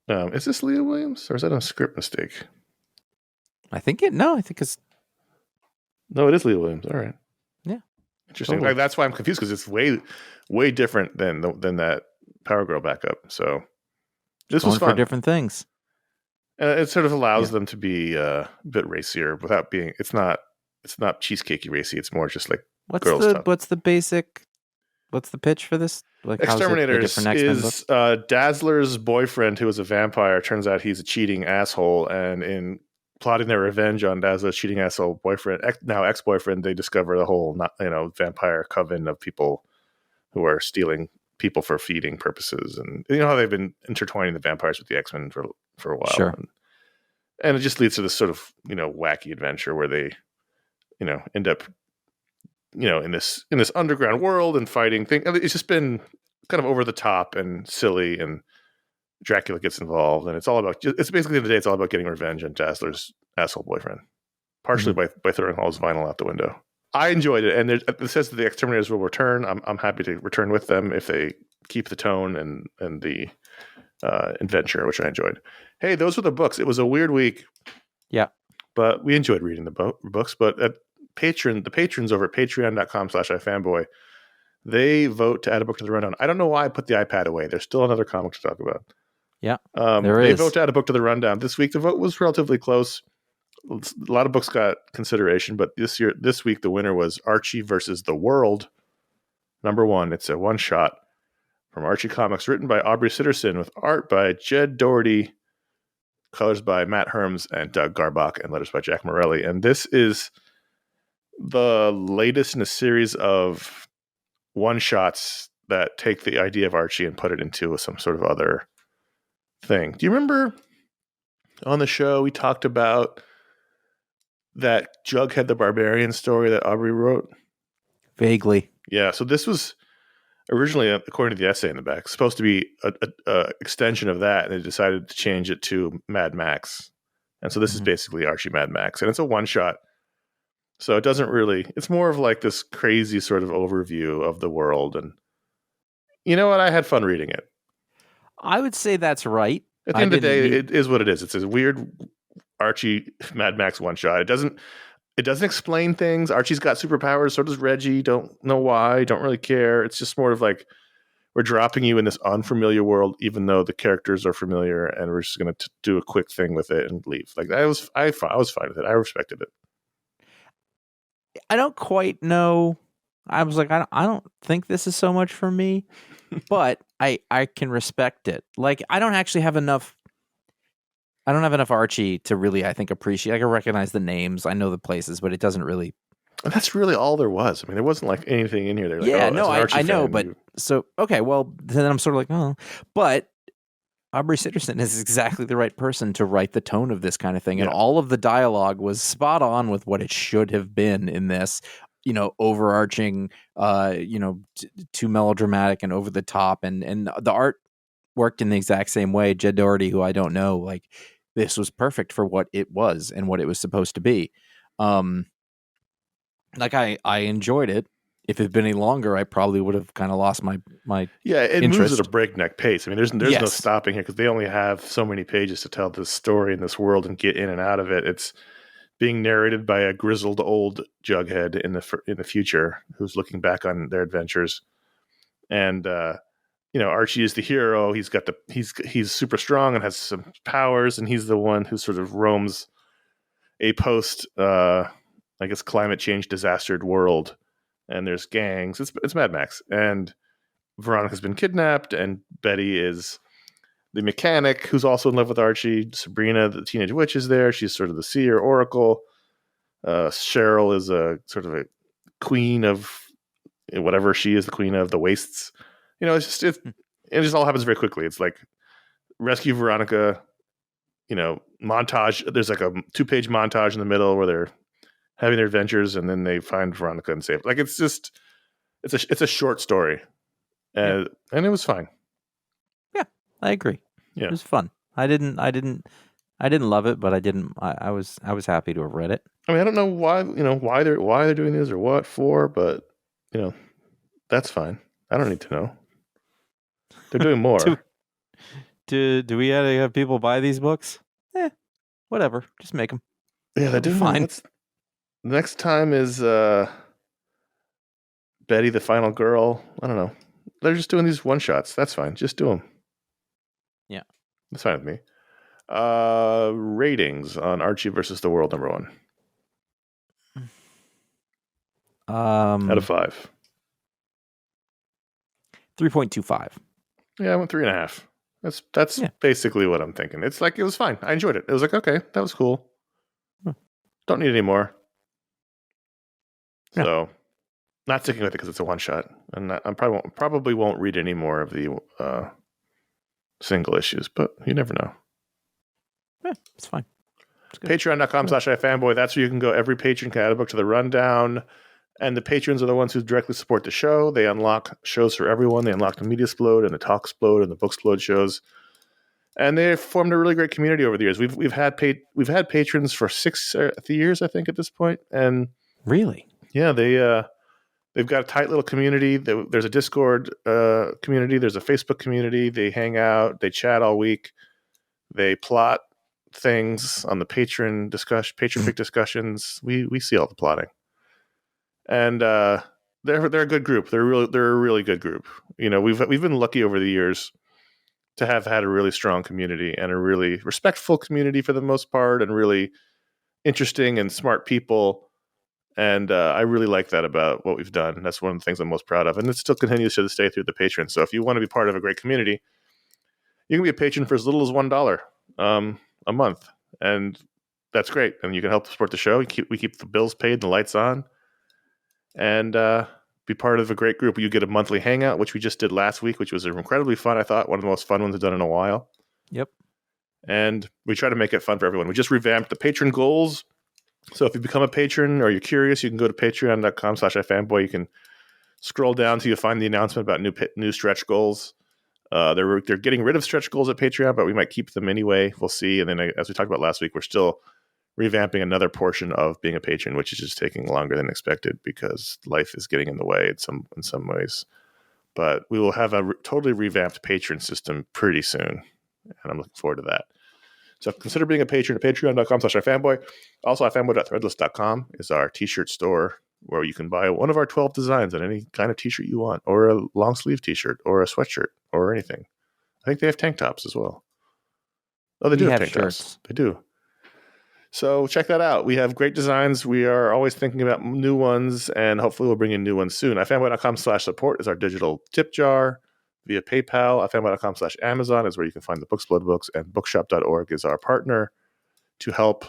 is this Leah Williams or is that a script mistake? I think it's no, it is Leah Williams. All right, yeah, interesting. Totally. Like, that's why I'm confused, because it's way different than that Power Girl backup. So this was fun for different things. It sort of allows them to be a bit racier without being. It's not cheesecakey racy. It's more just like girls stuff. What's the pitch for this? Like, X-Terminators is Dazzler's boyfriend, who is a vampire. Turns out he's a cheating asshole, and in plotting their revenge on Dazzler's cheating asshole boyfriend, now ex-boyfriend, they discover the whole vampire coven of people who are stealing people for feeding purposes. And you know how they've been intertwining the vampires with the X-Men for a while. Sure. And it just leads to this sort of, wacky adventure where they, end up, in this underground world and fighting things. It's just been kind of over the top and silly, and Dracula gets involved, and it's basically today, it's all about getting revenge on Dazzler's asshole boyfriend, partially by throwing all his vinyl out the window. I enjoyed it, and it says that the X-Terminators will return. I'm happy to return with them if they keep the tone and the adventure, which I enjoyed. Hey, those were the books. It was a weird week. Yeah. But we enjoyed reading the books. But the patrons over at patreon.com/iFanboy, they vote to add a book to the rundown. I don't know why I put the iPad away. There's still another comic to talk about. Yeah, they vote to add a book to the rundown. This week, the vote was relatively close. A lot of books got consideration, but this week, the winner was Archie versus the World, #1. It's a one-shot from Archie Comics, written by Aubrey Sitterson, with art by Jed Doherty, colors by Matt Herms and Doug Garbach, and letters by Jack Morelli. And this is the latest in a series of one-shots that take the idea of Archie and put it into some sort of other thing. Do you remember on the show we talked about that Jughead the Barbarian story that Aubrey wrote? Vaguely. Yeah, so this was originally, according to the essay in the back, supposed to be a extension of that, and they decided to change it to Mad Max. And so this is basically Archie Mad Max, and it's a one-shot. So it doesn't really, it's more of like this crazy sort of overview of the world. And you know what? I had fun reading it. I would say that's right. At the end of the day, it is what it is. It's a weird Archie Mad Max one-shot. It doesn't explain things. Archie's got superpowers. So does Reggie. Don't know why. Don't really care. It's just more of like, we're dropping you in this unfamiliar world, even though the characters are familiar, and we're just going to do a quick thing with it and leave. Like, I was fine with it. I respected it. I don't quite know. I was like, I don't think this is so much for me, but I can respect it. Like, I don't have enough Archie to really, I think, appreciate. I can recognize the names. I know the places, but it doesn't really. And that's really all there was. I mean, there wasn't like anything in here. Like, yeah, no, I know, but so, okay, well, then I'm sort of like, oh, but Aubrey Sitterson is exactly the right person to write the tone of this kind of thing. And all of the dialogue was spot on with what it should have been in this, overarching, too melodramatic and over the top. And the art worked in the exact same way. Jed Doherty, who I don't know, like, this was perfect for what it was and what it was supposed to be. Like, I enjoyed it. If it had been any longer, I probably would have kind of lost my it interest. Moves at a breakneck pace. I mean, there's no stopping here, because they only have so many pages to tell this story in this world and get in and out of it. It's being narrated by a grizzled old Jughead in the future, who's looking back on their adventures. And Archie is the hero. He's super strong and has some powers, and he's the one who sort of roams a post I guess, climate change disastered world, and there's gangs. It's Mad Max, and Veronica's been kidnapped, and Betty is the mechanic who's also in love with Archie. Sabrina, the teenage witch, is there. She's sort of the seer oracle. Cheryl is a sort of a queen of whatever she is, the queen of the wastes. It just all happens very quickly. It's like rescue Veronica, montage. There's like a 2-page montage in the middle where they're having their adventures, and then they find Veronica and save. Like it's a short story, and it was fine. Yeah, I agree. Yeah. It was fun. I didn't love it, but I was happy to have read it. I mean, I don't know why they're doing this or what for, but that's fine. I don't need to know. They're doing more. Do we have people buy these books? Whatever. Just make them. Yeah, they're doing fine. Next time is Betty the Final Girl. I don't know. They're just doing these one shots. That's fine. Just do them. Yeah, that's fine with me. Ratings on Archie versus the World #1. Out of 5. 3.25. Yeah, I went 3.5. That's basically what I'm thinking. It's like, it was fine. I enjoyed it. It was like, okay, that was cool. Don't need any more. Yeah. So, not sticking with it because it's a one shot, and I probably won't read any more of the single issues. But you never know. Yeah, it's fine. Patreon.com/iFanboy. That's where you can go. Every patron can add a book to the rundown. And the patrons are the ones who directly support the show. They unlock shows for everyone. They unlock the Media Explode and the Talk Explode and the Book Explode shows. And they've formed a really great community over the years. We've had patrons for 6 years, I think, at this point. And really, yeah, they've got a tight little community. There's a Discord community. There's a Facebook community. They hang out. They chat all week. They plot things on the Patron Pick discussions. We see all the plotting. And they're a good group. They're a really good group. We've been lucky over the years to have had a really strong community and a really respectful community for the most part, and really interesting and smart people. And I really like that about what we've done. That's one of the things I'm most proud of, and it still continues to this day through the Patreon. So if you want to be part of a great community, you can be a patron for as little as $1 a month, and that's great. And you can help support the show. We keep the bills paid and the lights on. And be part of a great group. You get a monthly hangout, which we just did last week, which was incredibly fun. I thought one of the most fun ones I've done in a while. Yep. And we try to make it fun for everyone. We just revamped the patron goals. So if you become a patron or you're curious, you can go to patreon.com/iFanboy. You can scroll down till you find the announcement about new stretch goals. They're getting rid of stretch goals at Patreon, but we might keep them anyway. We'll see. And then, as we talked about last week, we're still revamping another portion of being a patron, which is just taking longer than expected because life is getting in the way in some ways. But we will have a totally revamped patron system pretty soon, and I'm looking forward to that. So consider being a patron at patreon.com/iFanboy. Also, iFanboy.threadless.com is our t-shirt store where you can buy one of our 12 designs on any kind of t-shirt you want, or a long sleeve t-shirt, or a sweatshirt, or anything. I think they have tank tops as well. Oh, they do have tank tops. They do. So check that out. We have great designs. We are always thinking about new ones, and hopefully we'll bring in new ones soon. iFanboy.com/support is our digital tip jar via PayPal. iFanboy.com/Amazon is where you can find the Booksplood books, and bookshop.org is our partner to help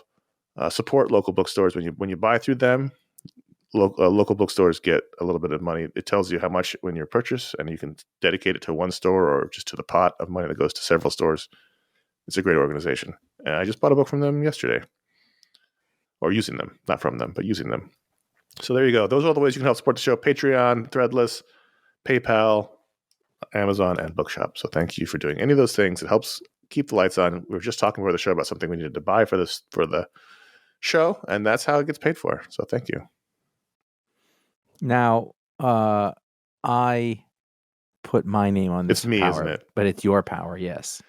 support local bookstores. When you buy through them, local bookstores get a little bit of money. It tells you how much when you purchase, and you can dedicate it to one store or just to the pot of money that goes to several stores. It's a great organization. And I just bought a book from them yesterday. Or using them. Not from them, but using them. So there you go. Those are all the ways you can help support the show. Patreon, Threadless, PayPal, Amazon, and Bookshop. So thank you for doing any of those things. It helps keep the lights on. We were just talking before the show about something we needed to buy for the show, and that's how it gets paid for. So thank you. Now, I put my name on this. It's me, power, isn't it? But it's your power, yes.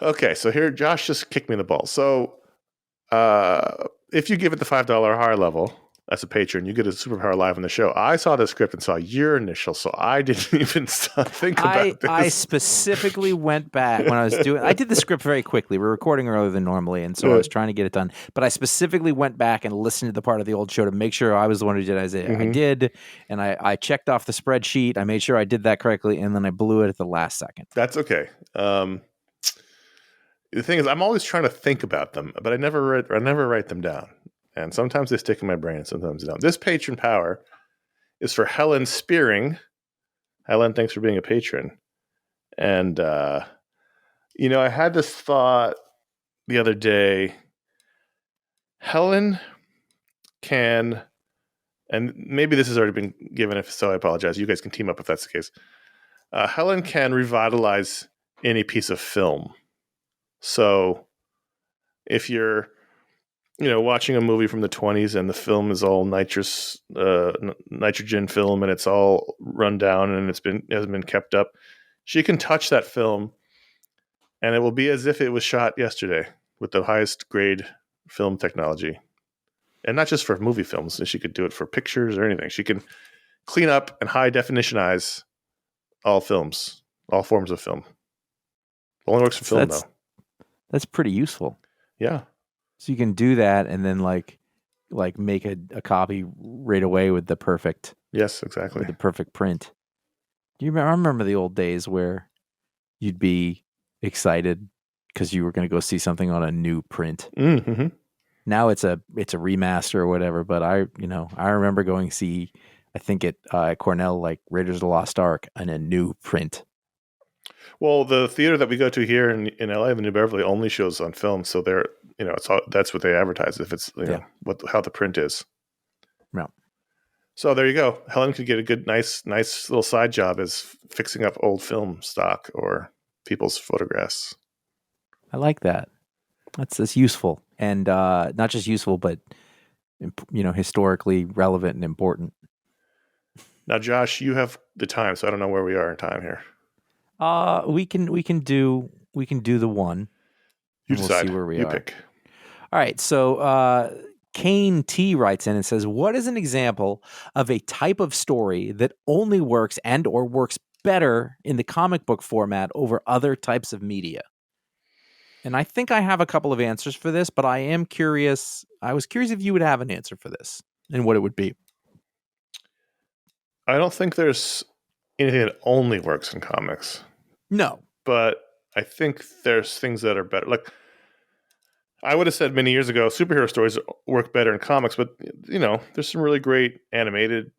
Okay, so here, Josh just kicked me in the ball. So if you give it the $5 higher level, as a patron, you get a superpower live on the show. I saw the script and saw your initials, so I didn't even think about this. I specifically went back when I was doing. I did the script very quickly. We're recording earlier than normally, and so I was trying to get it done. But I specifically went back and listened to the part of the old show to make sure I was the one who did as I did, and I checked off the spreadsheet. I made sure I did that correctly, and then I blew it at the last second. That's okay. The thing is, I'm always trying to think about them, but I never write them down. And sometimes they stick in my brain, and sometimes they don't. This patron power is for Helen Spiering. Helen, thanks for being a patron. And, I had this thought the other day. Helen can, and maybe this has already been given, if so, I apologize. You guys can team up if that's the case. Helen can revitalize any piece of film. So if you're watching a movie from the 20s and the film is all nitrogen film and it's all run down and hasn't been kept up, she can touch that film and it will be as if it was shot yesterday with the highest grade film technology. And not just for movie films. She could do it for pictures or anything. She can clean up and high definitionize all films, all forms of film. Only works for film, though. That's pretty useful. Yeah. So you can do that and then like make a copy right away with the perfect. Yes, exactly. With the perfect print. Do you remember? I remember the old days where you'd be excited because you were going to go see something on a new print. Mm-hmm. Now it's a remaster or whatever. But I remember going to see, I think at Cornell, like Raiders of the Lost Ark and a new print. Well, the theater that we go to here in LA, the New Beverly, only shows on film, so they're that's what they advertise. If it's how the print is. Yeah. So there you go. Helen could get a good, nice little side job as fixing up old film stock or people's photographs. I like that. That's useful, and not just useful, but historically relevant and important. Now, Josh, you have the time, so I don't know where we are in time here. We can do the one. You decide. We'll see where we are. Pick. All right. So Kane T writes in and says, "What is an example of a type of story that only works and or works better in the comic book format over other types of media?" And I think I have a couple of answers for this, but I am curious. I was curious if you would have an answer for this and what it would be. I don't think there's anything that only works in comics. No. But I think there's things that are better. Like, I would have said many years ago, superhero stories work better in comics, but, there's some really great animated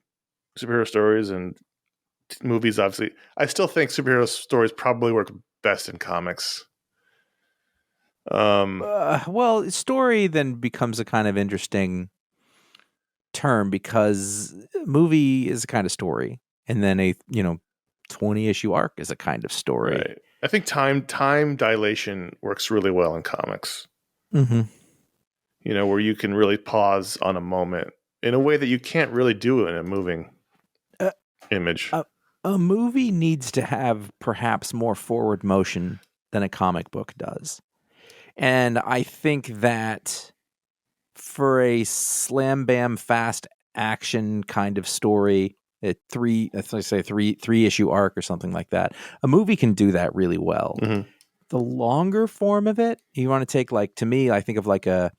superhero stories and movies, obviously. I still think superhero stories probably work best in comics. Well, story then becomes a kind of interesting term because movie is a kind of story. And then a 20-issue arc is a kind of story. Right. I think time dilation works really well in comics. Mm-hmm. Where you can really pause on a moment in a way that you can't really do in a moving image. A movie needs to have perhaps more forward motion than a comic book does. And I think that for a slam bam fast action kind of story, three issue arc or something like that, a movie can do that really well. Mm-hmm. The longer form of it, you want to take, like, to me, I think of like a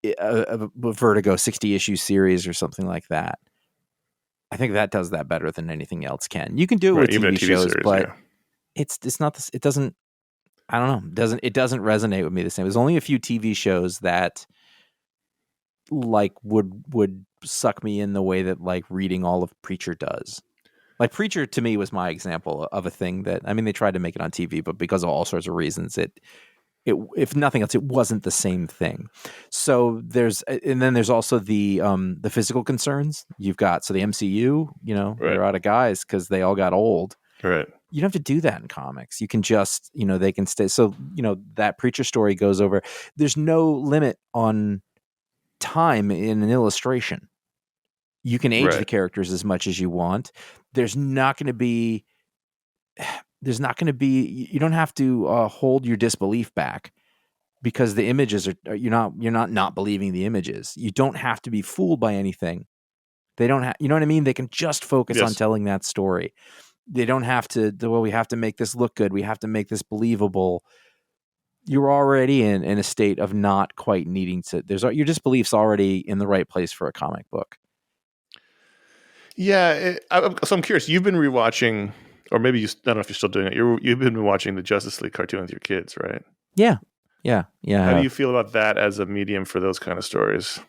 Vertigo 60 issue series or something like that. I think that does that better than anything else can. You can do it with TV shows, series, but it's not this. It doesn't. I don't know. It doesn't resonate with me the same. There's only a few TV shows that like would suck me in the way that like reading all of Preacher does. Like Preacher to me was my example of a thing that, I mean, they tried to make it on TV, but because of all sorts of reasons, it if nothing else, it wasn't the same thing. So there's also the physical concerns you've got. So the MCU, right. They're out of guys because they all got old. Right. You don't have to do that in comics. You can just, they can stay. So, that Preacher story goes over. There's no limit on time in an illustration. You can age the characters as much as you want. There's not going to be, you don't have to hold your disbelief back because the images are you're not believing the images. You don't have to be fooled by anything. They don't have, you know what I mean? They can just focus on telling that story. They don't have to, well, we have to make this look good. We have to make this believable. You're already in a state of not quite needing to, your disbelief's already in the right place for a comic book. Yeah. So I'm curious, you've been rewatching, or maybe I don't know if you're still doing it. You've been watching the Justice League cartoon with your kids, right? Yeah. How do you feel about that as a medium for those kind of stories?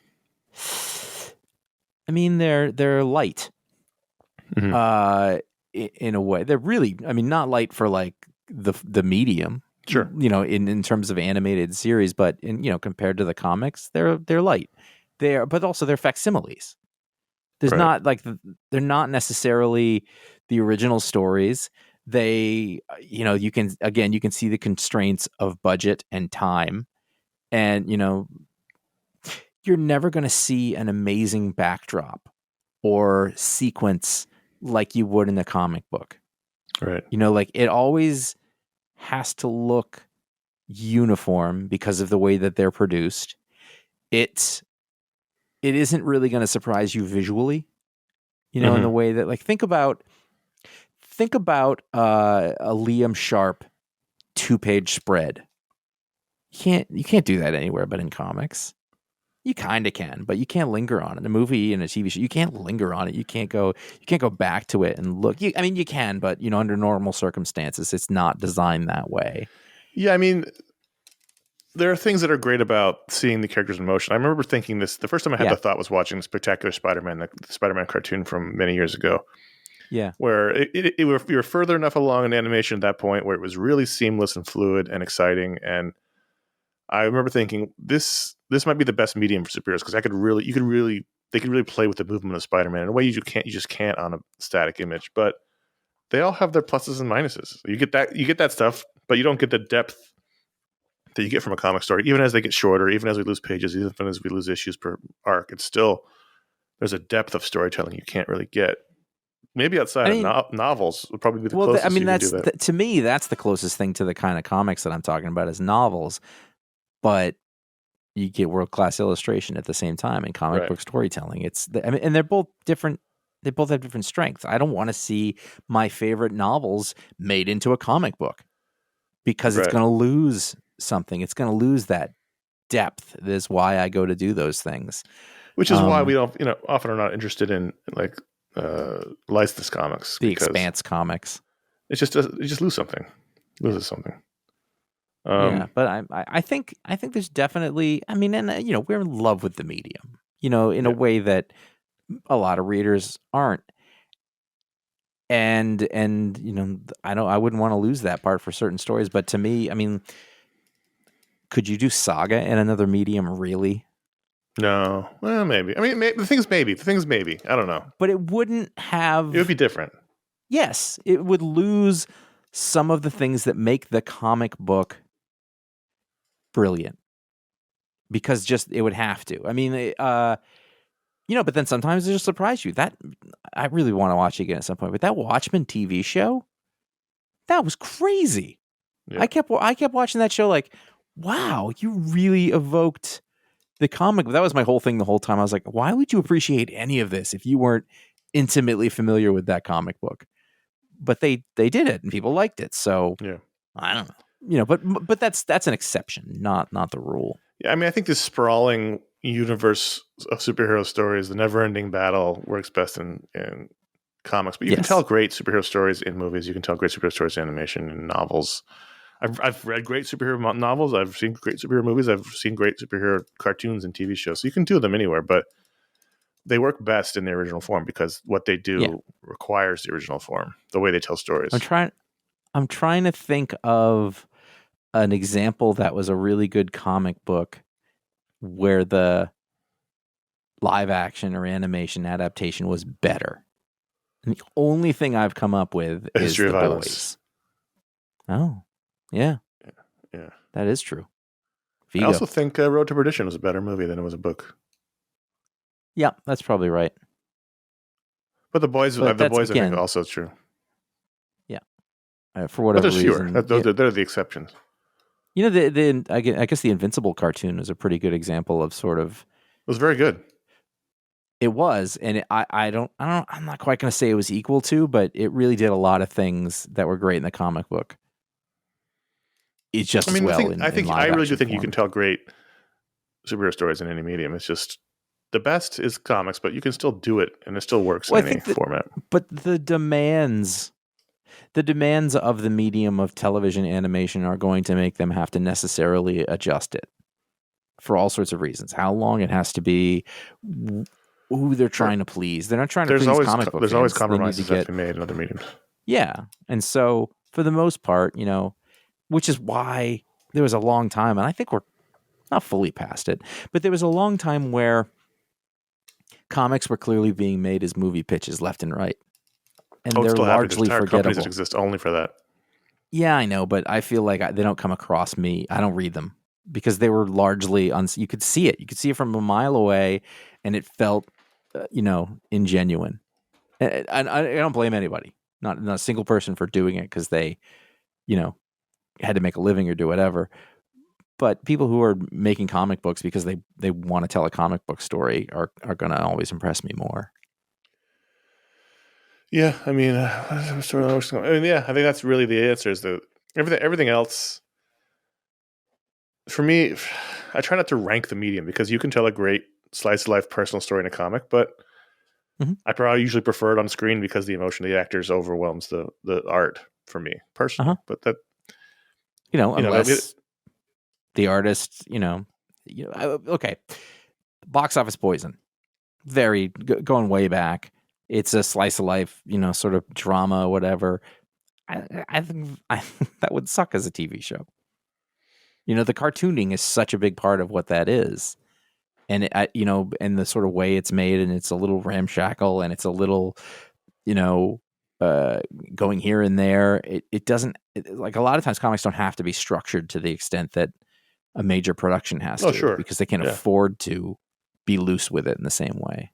I mean, they're light. Mm-hmm. In a way, they're really, I mean, not light for like the medium, sure, in terms of animated series, but compared to the comics, they're light. But also they're facsimiles. There's not like they're not necessarily the original stories. They, you can see the constraints of budget and time, and you're never going to see an amazing backdrop or sequence like you would in a comic book. Right. Like it always has to look uniform because of the way that they're produced. It isn't really going to surprise you visually, in the way that, like, think about a Liam Sharp 2-page spread. You can't do that anywhere but in comics. You kind of can, but you can't linger on it. A movie and a TV show, you can't linger on it. You can't go back to it and look. I mean, you can, but under normal circumstances, it's not designed that way. Yeah, I mean, there are things that are great about seeing the characters in motion. I remember thinking this the first time I had the thought was watching Spectacular Spider-Man, the Spider-Man cartoon from many years ago. Yeah, where we were further enough along in animation at that point where it was really seamless and fluid and exciting. And I remember thinking this might be the best medium for superheroes because they could really play with the movement of Spider-Man in a way you just can't on a static image. But they all have their pluses and minuses. You get that stuff, but you don't get the depth that you get from a comic story. Even as they get shorter, even as we lose pages, even as we lose issues per arc, it's still there's a depth of storytelling you can't really get. Maybe outside of novels would probably be the closest. I mean, that's to me, that's the closest thing to the kind of comics that I'm talking about is novels. But you get world-class illustration at the same time in comic book storytelling. And they're both different. They both have different strengths. I don't want to see my favorite novels made into a comic book because it's going to lose something. It's going to lose that depth. That is why I go to do those things. Which is why we don't, often are not interested in like licensed comics. The Expanse comics. It just loses something. Yeah, but I think there's definitely, I mean, and we're in love with the medium, in a way that a lot of readers aren't. And I wouldn't want to lose that part for certain stories, but to me, I mean, could you do Saga in another medium, really? No. Well, maybe. I mean, the thing is maybe. I don't know. But it wouldn't have... It would be different. Yes. It would lose some of the things that make the comic book brilliant. Because it would have to. I mean, but then sometimes it'll surprise you. That I really want to watch it again at some point. But that Watchmen TV show, that was crazy. Yeah. I kept watching that show like, wow, you really evoked... the comic. That was my whole thing the whole time. I was like, why would you appreciate any of this if you weren't intimately familiar with that comic book? But they did it and people liked it. So yeah, I don't know, but that's an exception, not the rule. Yeah. I mean, I think this sprawling universe of superhero stories, the never ending battle works best in comics, but you can tell great superhero stories in movies. You can tell great superhero stories in animation and novels. I've read great superhero novels. I've seen great superhero movies. I've seen great superhero cartoons and TV shows. So you can do them anywhere, but they work best in the original form because what they do requires the original form, the way they tell stories. I'm trying to think of an example that was a really good comic book where the live action or animation adaptation was better. And the only thing I've come up with is History of The Violence. Boys. Oh. Yeah. That is true. Vigo. I also think Road to Perdition was a better movie than it was a book. Yeah, that's probably right. But The Boys, I think, also true. Yeah. For whatever reason. They're the exceptions. You know, I guess the Invincible cartoon is a pretty good example of sort of. It was very good. It was, and I'm not quite going to say it was equal to, but it really did a lot of things that were great in the comic book. It's just as well in live I really do think form. you can tell great superhero stories in any medium. It's just the best is comics, but you can still do it, and it still works in any format. But the demands of the medium of television animation are going to make them have to necessarily adjust it for all sorts of reasons. How long it has to be, who they're trying to please. They're not trying to please comic book fans. There's always compromises that have to be made in other mediums. Yeah. And so for the most part, which is why there was a long time, and I think we're not fully past it, but there was a long time where comics were clearly being made as movie pitches left and right. And they're largely forgettable. Companies that exist only for that. Yeah, I know, but I feel like they don't come across me. I don't read them because they were largely you could see it. You could see it from a mile away, and it felt, ingenuine. And I don't blame anybody, not a single person for doing it because they, had to make a living or do whatever. But people who are making comic books because they want to tell a comic book story are going to always impress me more. Yeah, I mean, I think that's really the answer. Is that everything else? For me, I try not to rank the medium because you can tell a great slice of life personal story in a comic, but I probably usually prefer it on screen because the emotion of the actors overwhelms the art for me personally. But that, unless the artist, okay, Box Office Poison, very going way back. It's a slice of life, sort of drama, whatever. I think that would suck as a TV show. The cartooning is such a big part of what that is. And, and the sort of way it's made, and it's a little ramshackle, and it's a little, going here and there. It doesn't, like a lot of times comics don't have to be structured to the extent that a major production has to. Sure. Because they can't afford to be loose with it in the same way.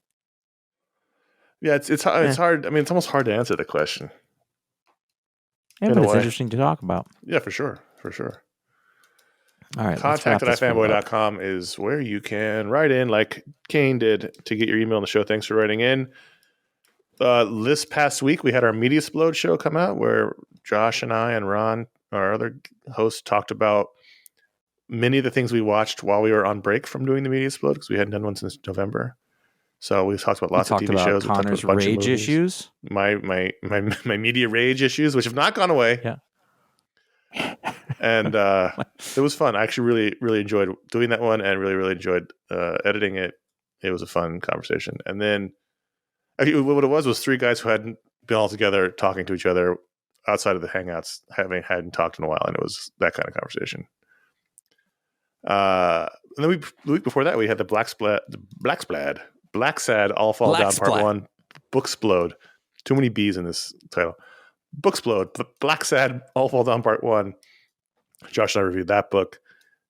Yeah, it's hard. I mean, it's almost hard to answer the question. Yeah, but it's interesting to talk about. Yeah, for sure. All right. Contact at iFanboy.com is where you can write in like Kane did to get your email on the show. Thanks for writing in. This past week, we had our Media Explode show come out where Josh and I and Ron, our other host, talked about many of the things we watched while we were on break from doing the Media Explode because we hadn't done one since November. So we talked about lots of TV shows. Connor's rage issues. My media rage issues, which have not gone away. Yeah. And it was fun. I actually really, really enjoyed doing that one and really, really enjoyed editing it. It was a fun conversation. And then what it was three guys who hadn't been all together talking to each other outside of the Hangouts, hadn't talked in a while. And it was that kind of conversation. And then the week before that, we had the Black Sad All Fall Down Part 1, Booksplode. Too many B's in this title. Booksplode, the Black Sad All Fall Down Part 1. Josh and I reviewed that book,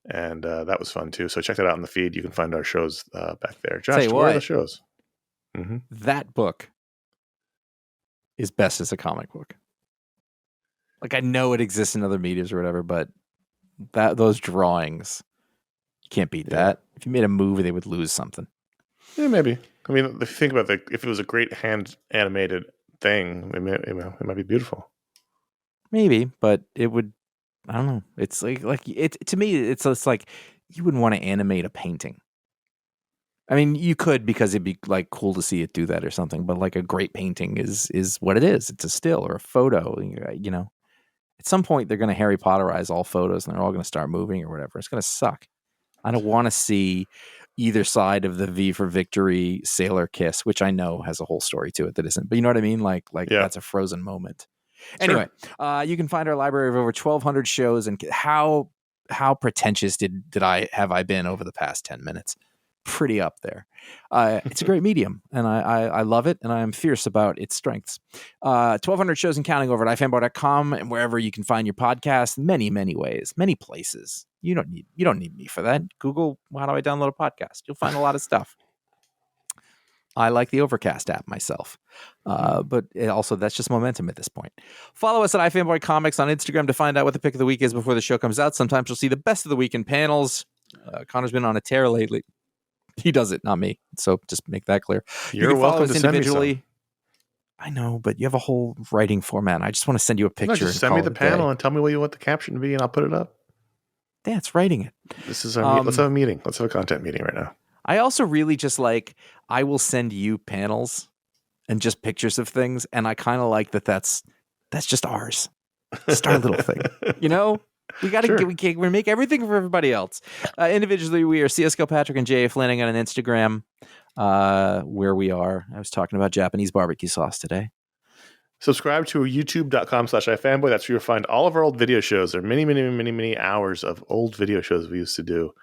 and that was fun too. So check that out in the feed. You can find our shows back there. Josh, where are the shows? Mm-hmm. That book is best as a comic book. Like, I know it exists in other mediums or whatever, but those drawings, you can't beat that. If you made a movie, they would lose something. Yeah, maybe. I mean, if you think about if it was a great hand animated thing, it might be beautiful. Maybe, but it would. I don't know. It's like it to me. It's like you wouldn't want to animate a painting. I mean, you could because it'd be like cool to see it do that or something. But like a great painting is what it is. It's a still or a photo. At some point they're going to Harry Potterize all photos and they're all going to start moving or whatever. It's going to suck. I don't want to see either side of the V for Victory sailor kiss, which I know has a whole story to it that isn't. But you know what I mean? Like that's a frozen moment. Anyway, you can find our library of over 1,200 shows. And how pretentious have I been over the past 10 minutes? Pretty up there. It's a great medium, and I love it, and I am fierce about its strengths. 1,200 shows and counting over at iFanboy.com and wherever you can find your podcast. Many, many ways, many places. You don't need me for that. Google, how do I download a podcast? You'll find a lot of stuff. I like the Overcast app myself. But also, that's just momentum at this point. Follow us at iFanboy Comics on Instagram to find out what the pick of the week is before the show comes out. Sometimes you'll see the best of the week in panels. Connor's been on a tear lately. He does it, not me. So just make that clear. You're you can welcome follow us to send me individually. some. I know, but you have a whole writing format. I just want to send you a picture. No, just send me the panel and tell me what you want the caption to be, and I'll put it up. Yeah, it's writing it. This is our let's have a meeting. Let's have a content meeting right now. I also really just like, I will send you panels and just pictures of things, and I kind of like that's just ours. Just our little thing. You know? We got to we make everything for everybody else. Individually, we are CSGO Patrick and J.A. Flanagan on Instagram, where we are. I was talking about Japanese barbecue sauce today. Subscribe to youtube.com/iFanboy. That's where you'll find all of our old video shows. There are many hours of old video shows we used to do.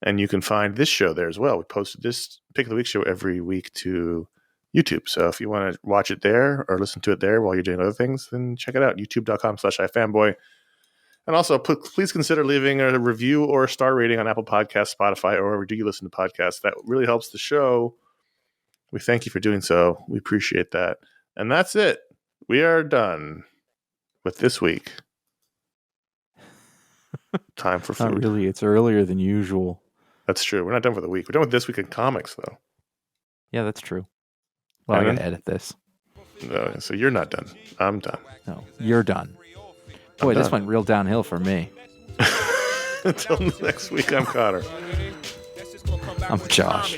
And you can find this show there as well. We posted this Pick of the Week show every week to YouTube. So if you want to watch it there or listen to it there while you're doing other things, then check it out. youtube.com/iFanboy. And also, please consider leaving a review or a star rating on Apple Podcasts, Spotify, or wherever do you listen to podcasts. That really helps the show. We thank you for doing so. We appreciate that. And that's it. We are done with this week. Time for food. Not really. It's earlier than usual. That's true. We're not done for the week. We're done with This Week in Comics, though. Yeah, that's true. Well, I got to edit this. No, so you're not done. I'm done. No, you're done. Boy, this went real downhill for me. Until next week, I'm Connor. I'm Josh.